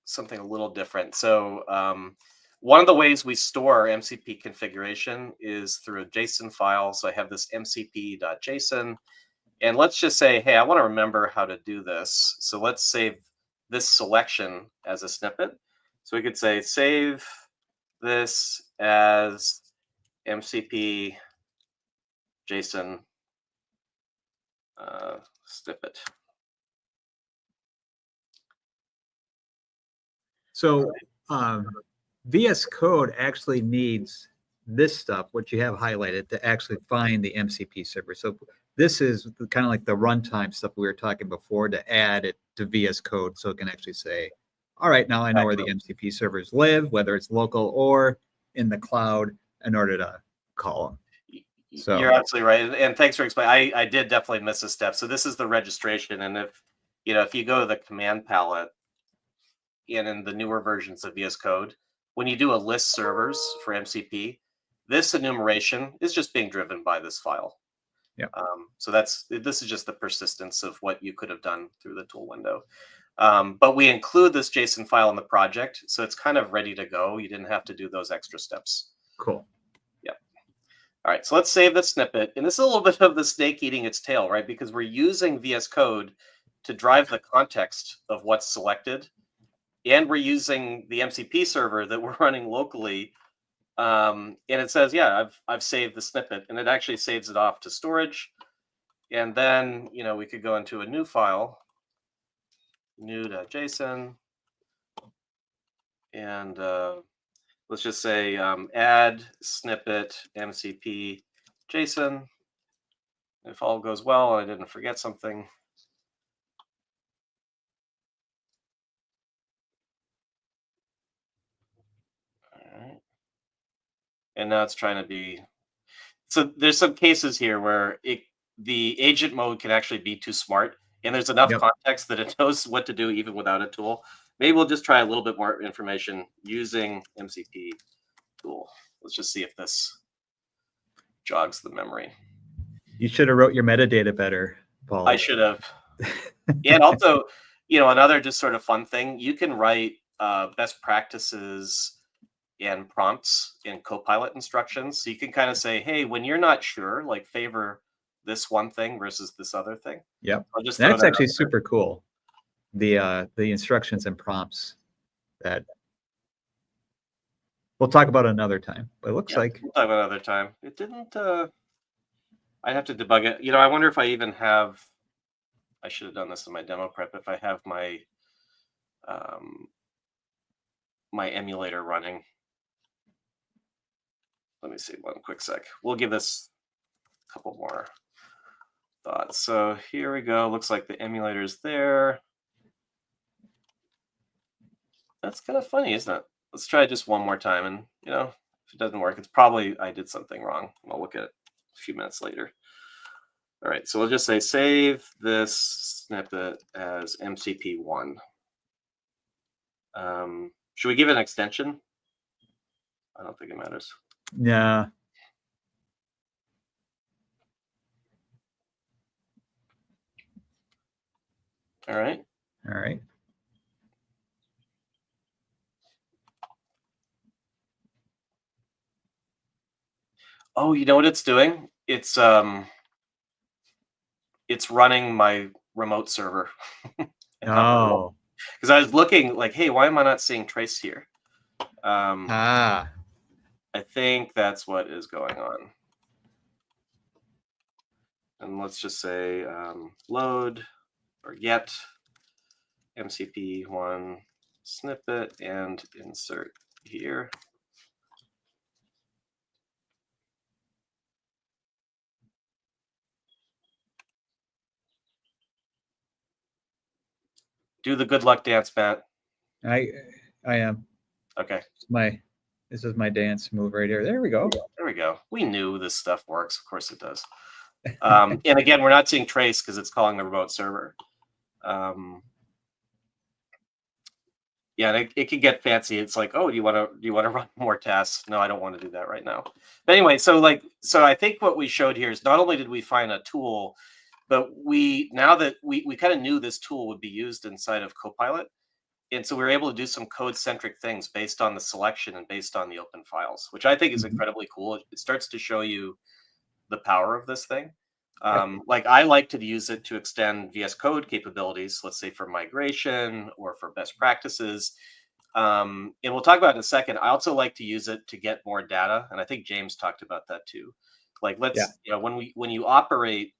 Speaker 4: something a little different. So one of the ways we store MCP configuration is through a JSON file. So I have this mcp.json. And let's just say, hey, I want to remember how to do this. So let's save this selection as a snippet. So we could say, save this as MCP JSON snippet.
Speaker 5: So VS Code actually needs this stuff, what you have highlighted, to actually find the MCP server. So this is kind of like the runtime stuff we were talking before, to add it to VS Code so it can actually say, all right, now I know where the MCP servers live, whether it's local or in the cloud, in order to call them. So
Speaker 4: you're absolutely right. And thanks for explaining. I did definitely miss a step. So this is the registration. And if you go to the command palette and in the newer versions of VS Code, when you do a list servers for MCP, this enumeration is just being driven by this file.
Speaker 5: Yeah.
Speaker 4: So this is just the persistence of what you could have done through the tool window. But we include this JSON file in the project, so it's kind of ready to go. You didn't have to do those extra steps.
Speaker 5: Cool.
Speaker 4: Yeah. All right, so let's save the snippet. And this is a little bit of the snake eating its tail, right? Because we're using VS Code to drive the context of what's selected. And we're using the MCP server that we're running locally. And it says, yeah, I've saved the snippet, and it actually saves it off to storage. And then, we could go into a new file, new.json, and let's just say add snippet MCP JSON. If all goes well, I didn't forget something. All right. And now it's trying to be. So there's some cases here where the agent mode can actually be too smart, and there's enough context that it knows what to do even without a tool. Maybe we'll just try a little bit more information using MCP tool. Let's just see if this jogs the memory.
Speaker 5: You should have wrote your metadata better, Paul.
Speaker 4: I should have. And also, another just sort of fun thing, you can write best practices and prompts in Copilot instructions. So you can kind of say, hey, when you're not sure, favor this one thing versus this other thing.
Speaker 5: Yep. That's actually super cool. The instructions and prompts that we'll talk about another time. But it looks like
Speaker 4: we'll talk about another time. It didn't I have to debug it. I wonder if I even have, I should have done this in my demo prep, if I have my my emulator running. Let me see one quick sec. We'll give this a couple more thoughts. So here we go. Looks like the emulator's there. That's kind of funny, isn't it? Let's try it just one more time. And, if it doesn't work, it's probably I did something wrong. I'll look at it a few minutes later. All right. So we'll just say save this snippet as MCP1. Should we give it an extension? I don't think it matters.
Speaker 5: Yeah.
Speaker 4: All right.
Speaker 5: All right.
Speaker 4: Oh, you know what it's doing? It's running my remote server.
Speaker 5: Oh.
Speaker 4: Because I was looking like, hey, why am I not seeing trace here?
Speaker 5: Ah.
Speaker 4: I think that's what is going on. And let's just say load or get MCP1 snippet and insert here. Do the good luck dance, Matt.
Speaker 5: I am.
Speaker 4: Okay.
Speaker 5: This is my dance move right here. There we go.
Speaker 4: There we go. We knew this stuff works. Of course it does. And again, we're not seeing trace because it's calling the remote server. Yeah, and it can get fancy. It's like, oh, do you want to run more tasks? No, I don't want to do that right now. But anyway, so I think what we showed here is not only did we find a tool, but now that we kind of knew this tool would be used inside of Copilot. And so we were able to do some code-centric things based on the selection and based on the open files, which I think is incredibly cool. It starts to show you the power of this thing. Like I like to use it to extend VS Code capabilities, let's say for migration or for best practices. And we'll talk about it in a second. I also like to use it to get more data. And I think James talked about that too. Like when you operate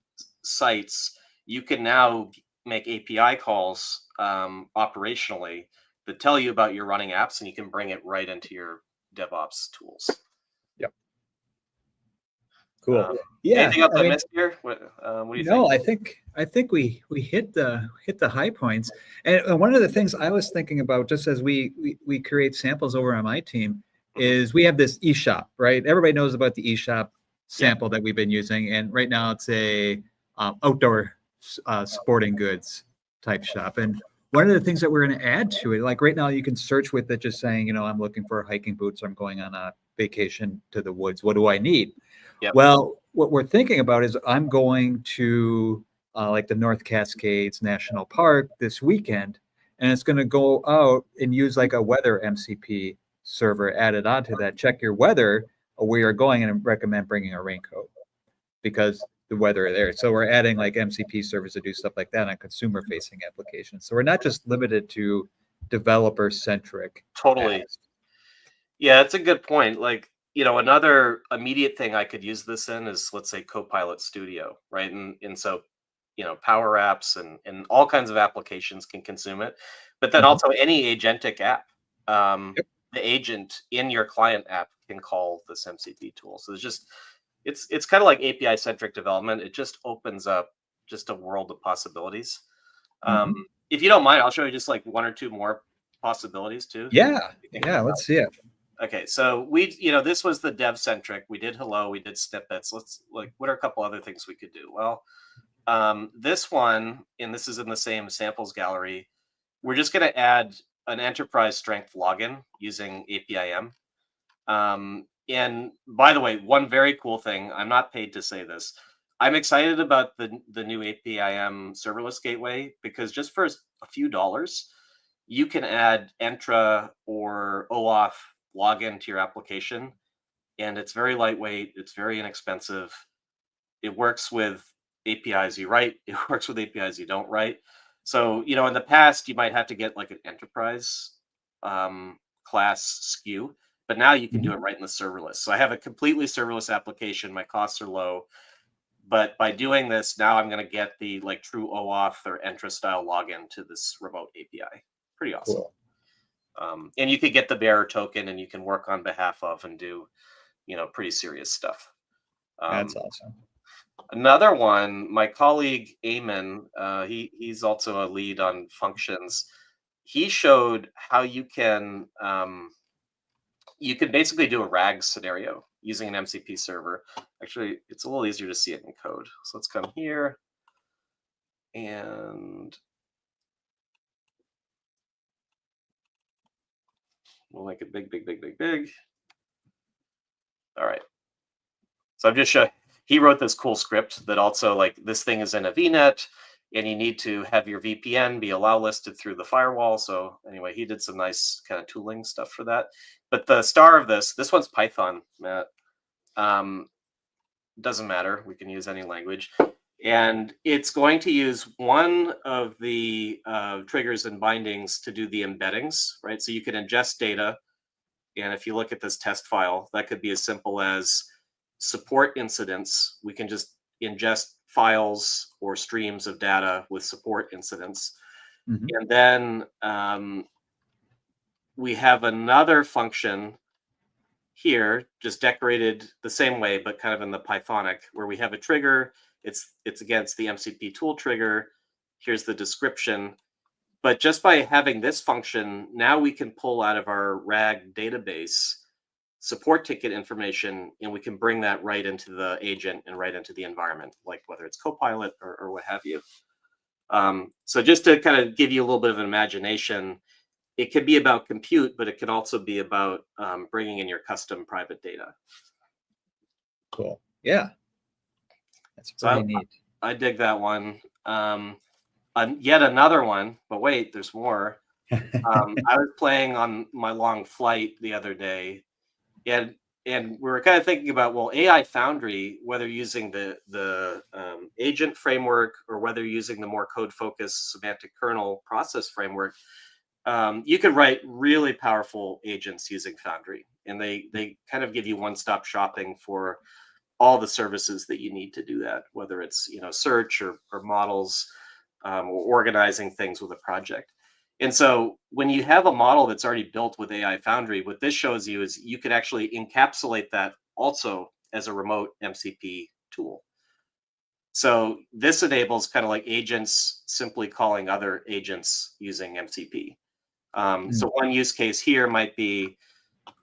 Speaker 4: sites, you can now make API calls operationally that tell you about your running apps, and you can bring it right into your DevOps tools.
Speaker 5: Yep. Cool.
Speaker 4: Anything else I missed here? What do you think?
Speaker 5: I think we hit the high points. And one of the things I was thinking about, just as we create samples over on my team, is we have this eShop, right? Everybody knows about the eShop sample that we've been using, and right now it's a outdoor sporting goods type shop. And one of the things that we're going to add to it, like right now, you can search with it, just saying, I'm looking for hiking boots. I'm going on a vacation to the woods. What do I need?
Speaker 4: Yep.
Speaker 5: Well, what we're thinking about is I'm going to like the North Cascades National Park this weekend, and it's going to go out and use like a weather MCP server added onto that. Check your weather where you're going, and recommend bringing a raincoat because the weather there. So we're adding like MCP servers to do stuff like that on consumer-facing applications. So we're not just limited to developer-centric.
Speaker 4: Totally.
Speaker 5: apps.
Speaker 4: Yeah, it's a good point. Like, another immediate thing I could use this in is, let's say, Copilot Studio, right? And so, Power Apps and all kinds of applications can consume it. But then also any agentic app, the agent in your client app can call this MCP tool. So it's kind of like API-centric development. It just opens up just a world of possibilities. If you don't mind, I'll show you just like one or two more possibilities too.
Speaker 5: Yeah, let's see it.
Speaker 4: Okay, so this was the dev-centric. We did hello, we did snippets. Let's what are a couple other things we could do? Well, this one, and this is in the same samples gallery, we're just going to add an enterprise strength login using APIM. And by the way, one very cool thing, I'm not paid to say this, I'm excited about the new APIM serverless gateway, because just for a few dollars, you can add Entra or OAuth login to your application. And it's very lightweight. It's very inexpensive. It works with APIs you write. It works with APIs you don't write. So, in the past, you might have to get like an enterprise class SKU. But now you can do it right in the serverless. So I have a completely serverless application. My costs are low. But by doing this, now I'm going to get the true OAuth or Entra style login to this remote API. Pretty awesome. Cool. And you could get the bearer token, and you can work on behalf of and do, pretty serious stuff.
Speaker 5: That's awesome.
Speaker 4: Another one, my colleague Eamon, he's also a lead on functions. He showed how you can basically do a RAG scenario using an MCP server. Actually, it's a little easier to see it in code. So let's come here and we'll make it big, big, big, big, big. All right. So I'm just showing, he wrote this cool script that also this thing is in a VNet. and you need to have your VPN be allow listed through the firewall. So anyway, he did some nice kind of tooling stuff for that. But the star of this one's Python, Matt. Doesn't matter. We can use any language. And it's going to use one of the triggers and bindings to do the embeddings, right? So you can ingest data. And if you look at this test file, that could be as simple as support incidents. We can just ingest files or streams of data with support incidents. And then we have another function here, just decorated the same way, but kind of in the Pythonic, where we have a trigger. It's against the MCP tool trigger. Here's the description. But just by having this function, now we can pull out of our RAG database support ticket information, and we can bring that right into the agent and right into the environment, like whether it's Copilot or what have you. So just to kind of give you a little bit of an imagination, it could be about compute, but it could also be about bringing in your custom private data.
Speaker 5: Cool. Yeah. That's pretty neat.
Speaker 4: I dig that one. Yet another one, but wait, there's more. I was playing on my long flight the other day, and we were kind of thinking about, well, AI Foundry, whether using the agent framework or whether using the more code-focused semantic kernel process framework, you could write really powerful agents using Foundry, and they kind of give you one-stop shopping for all the services that you need to do that, whether it's search or models or organizing things with a project. And so when you have a model that's already built with AI Foundry, what this shows you is you could actually encapsulate that also as a remote MCP tool. So this enables kind of like agents simply calling other agents using MCP. So one use case here might be,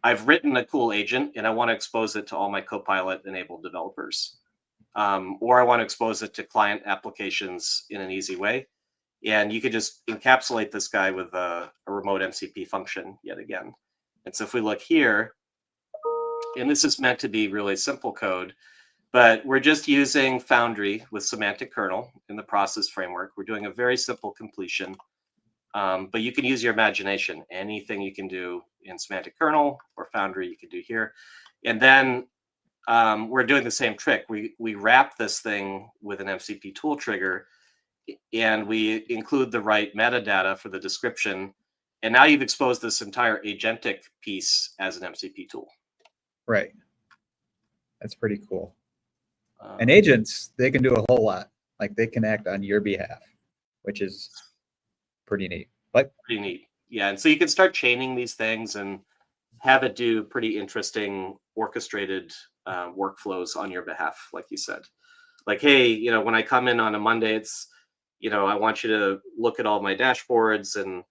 Speaker 4: I've written a cool agent and I want to expose it to all my Copilot enabled developers. Or I want to expose it to client applications in an easy way. And you could just encapsulate this guy with a remote MCP function yet again. And so if we look here, and this is meant to be really simple code, but we're just using Foundry with semantic kernel in the process framework. We're doing a very simple completion, but you can use your imagination. Anything you can do in semantic kernel or Foundry, you can do here. And then we're doing the same trick. We wrap this thing with an MCP tool trigger, and we include the right metadata for the description. And now you've exposed this entire agentic piece as an MCP tool.
Speaker 5: Right. That's pretty cool. And agents, they can do a whole lot. Like they can act on your behalf, which is pretty neat.
Speaker 4: Pretty neat. Yeah. And so you can start chaining these things and have it do pretty interesting orchestrated workflows on your behalf, like you said. Like, hey, when I come in on a Monday, it's, I want you to look at all my dashboards and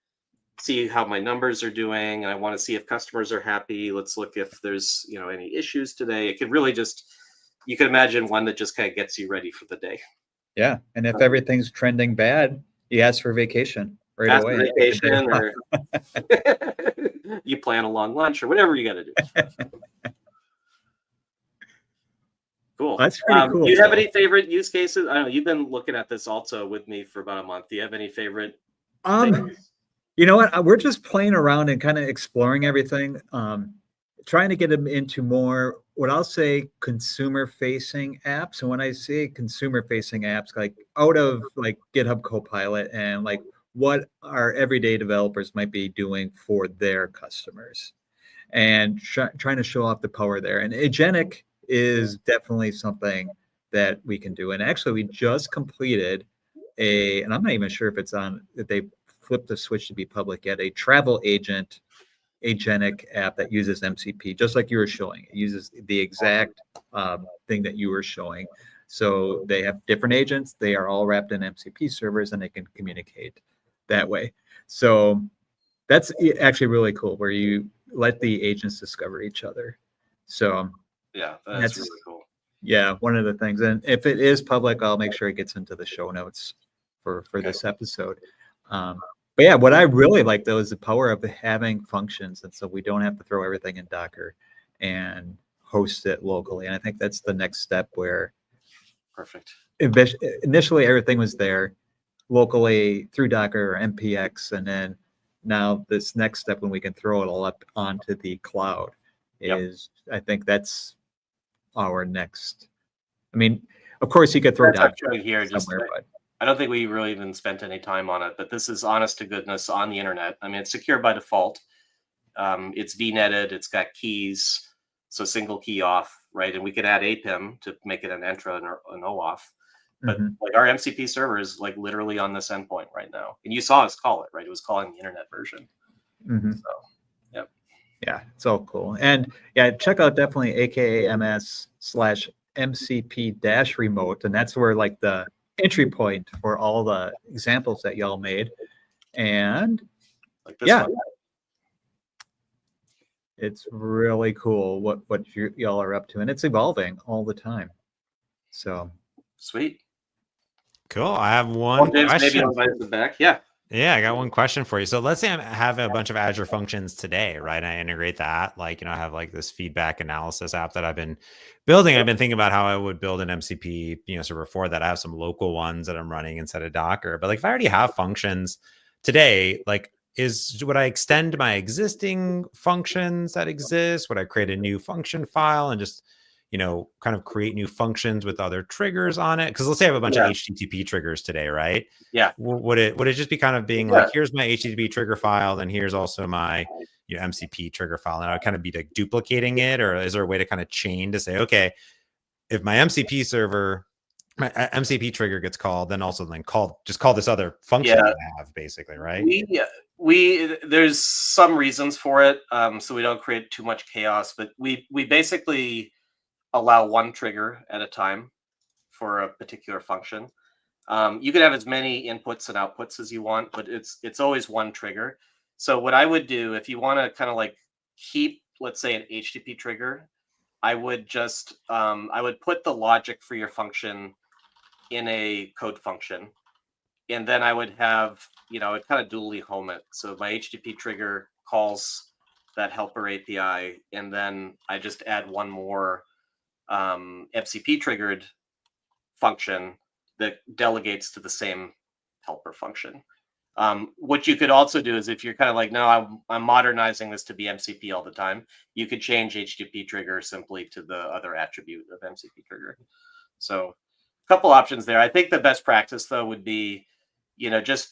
Speaker 4: see how my numbers are doing. And I want to see if customers are happy. Let's look if there's, any issues today. It could really just, you can imagine one that just kind of gets you ready for the day.
Speaker 5: Yeah. And if everything's trending bad, you ask for vacation right away.
Speaker 4: Vacation, or you plan a long lunch or whatever you got to do. Cool.
Speaker 5: That's pretty cool.
Speaker 4: Do you have any favorite use cases? I don't know. You've been looking at this also with me for about a month. Do you have any favorite things?
Speaker 5: You know what? We're just playing around and kind of exploring everything, trying to get them into more, what I'll say, consumer-facing apps. And when I say consumer-facing apps, like out of like GitHub Copilot and like what our everyday developers might be doing for their customers, and trying to show off the power there. And agentic is definitely something that we can do. And actually, we just completed and I'm not even sure if it's that they flipped the switch to be public yet, a travel agent agentic app that uses MCP, just like you were showing. It uses the exact thing that you were showing. So they have different agents. They are all wrapped in MCP servers, and they can communicate that way. So that's actually really cool, where you let the agents discover each other. So
Speaker 4: yeah, that's really cool.
Speaker 5: Yeah, one of the things. And if it is public, I'll make sure it gets into the show notes for this episode. But yeah, what I really like though is the power of having functions, and so we don't have to throw everything in Docker and host it locally. And I think that's the next step, where
Speaker 4: perfect.
Speaker 5: Initially everything was there, locally through Docker or NPX, and then now this next step when we can throw it all up onto the cloud is, I think that's our next. I mean, of course you could throw Docker
Speaker 4: here somewhere, but I don't think we really even spent any time on it, but this is honest to goodness on the internet. I mean, it's secure by default. It's VNetted, it's got keys, so single key off, right? And we could add APIM to make it an entra and an OAuth. But like our MCP server is like literally on this endpoint right now. And you saw us call it, right? It was calling the internet version. So,
Speaker 5: yeah, it's all cool. And yeah, check out definitely AKAMS/MCP-remote. And that's where like the entry point for all the examples that y'all made. And
Speaker 4: like this one.
Speaker 5: It's really cool what y'all are up to. And it's evolving all the time. So
Speaker 4: sweet.
Speaker 1: Cool. I have one question.
Speaker 4: Yeah.
Speaker 1: Yeah, I got one question for you. So let's say I have a bunch of Azure Functions today, right? I integrate that, like, you know, I have like this feedback analysis app that I've been building. I've been thinking about how I would build an MCP, you know, server for that. I have some local ones that I'm running instead of Docker. But like, if I already have functions today, like, would I extend my existing functions that exist? Would I create a new function file and just, you know, kind of create new functions with other triggers on it? Because let's say I have a bunch of HTTP triggers today, right?
Speaker 4: Yeah.
Speaker 1: Would it just be kind of being like, here's my HTTP trigger file, and here's also my, you know, MCP trigger file, and I would kind of be like duplicating it, or is there a way to kind of chain to say, okay, if my MCP server, my MCP trigger gets called, then call this other function that I have, basically, right?
Speaker 4: There's some reasons for it, so we don't create too much chaos, but we basically allow one trigger at a time for a particular function. You can have as many inputs and outputs as you want, but it's always one trigger. So what I would do, if you want to kind of like keep, let's say, an HTTP trigger, I would just I would put the logic for your function in a code function, and then I would have, you know, it kind of dually home it. So my HTTP trigger calls that helper API, and then I just add one more MCP triggered function that delegates to the same helper function. What you could also do is, if you're kind of like, no, I'm modernizing this to be MCP all the time, you could change HTTP trigger simply to the other attribute of MCP trigger. So a couple options there. I think the best practice though would be, you know, just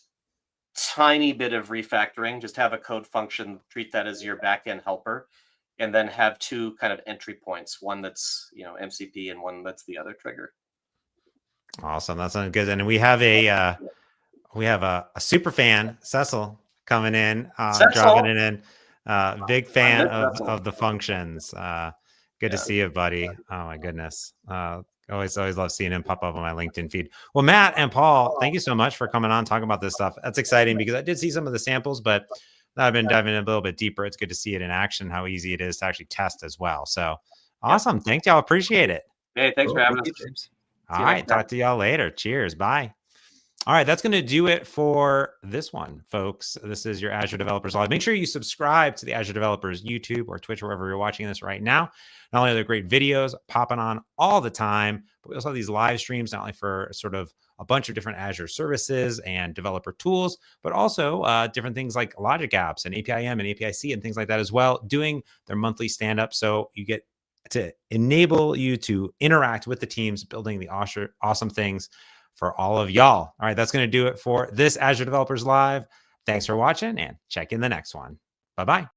Speaker 4: tiny bit of refactoring. Just have a code function, treat that as your backend helper, and then have two kind of entry points, one that's, you know, MCP and one that's the other trigger.
Speaker 1: Awesome. That sounds good. And we have a super fan, Cecil, coming in, dropping it in. Big fan of the functions. Good to see you, buddy. Oh my goodness. Always love seeing him pop up on my LinkedIn feed. Well, Matt and Paul, thank you so much for coming on, talking about this stuff. That's exciting because I did see some of the samples, but I've been diving in a little bit deeper. It's good to see it in action, how easy it is to actually test as well. So awesome. Thank y'all. Appreciate it.
Speaker 4: Hey, thanks for having us.
Speaker 1: All right. Talk to y'all later. Cheers. Bye. All right, that's going to do it for this one, folks. This is your Azure Developers Live. Make sure you subscribe to the Azure Developers YouTube or Twitch, wherever you're watching this right now. Not only are there great videos popping on all the time, but we also have these live streams, not only for sort of a bunch of different Azure services and developer tools, but also different things like Logic Apps and APIM and APIC and things like that as well, doing their monthly stand-up. So you get to enable you to interact with the teams, building the awesome things for all of y'all. All right, that's going to do it for this Azure Developers Live. Thanks for watching, and check in the next one. Bye-bye.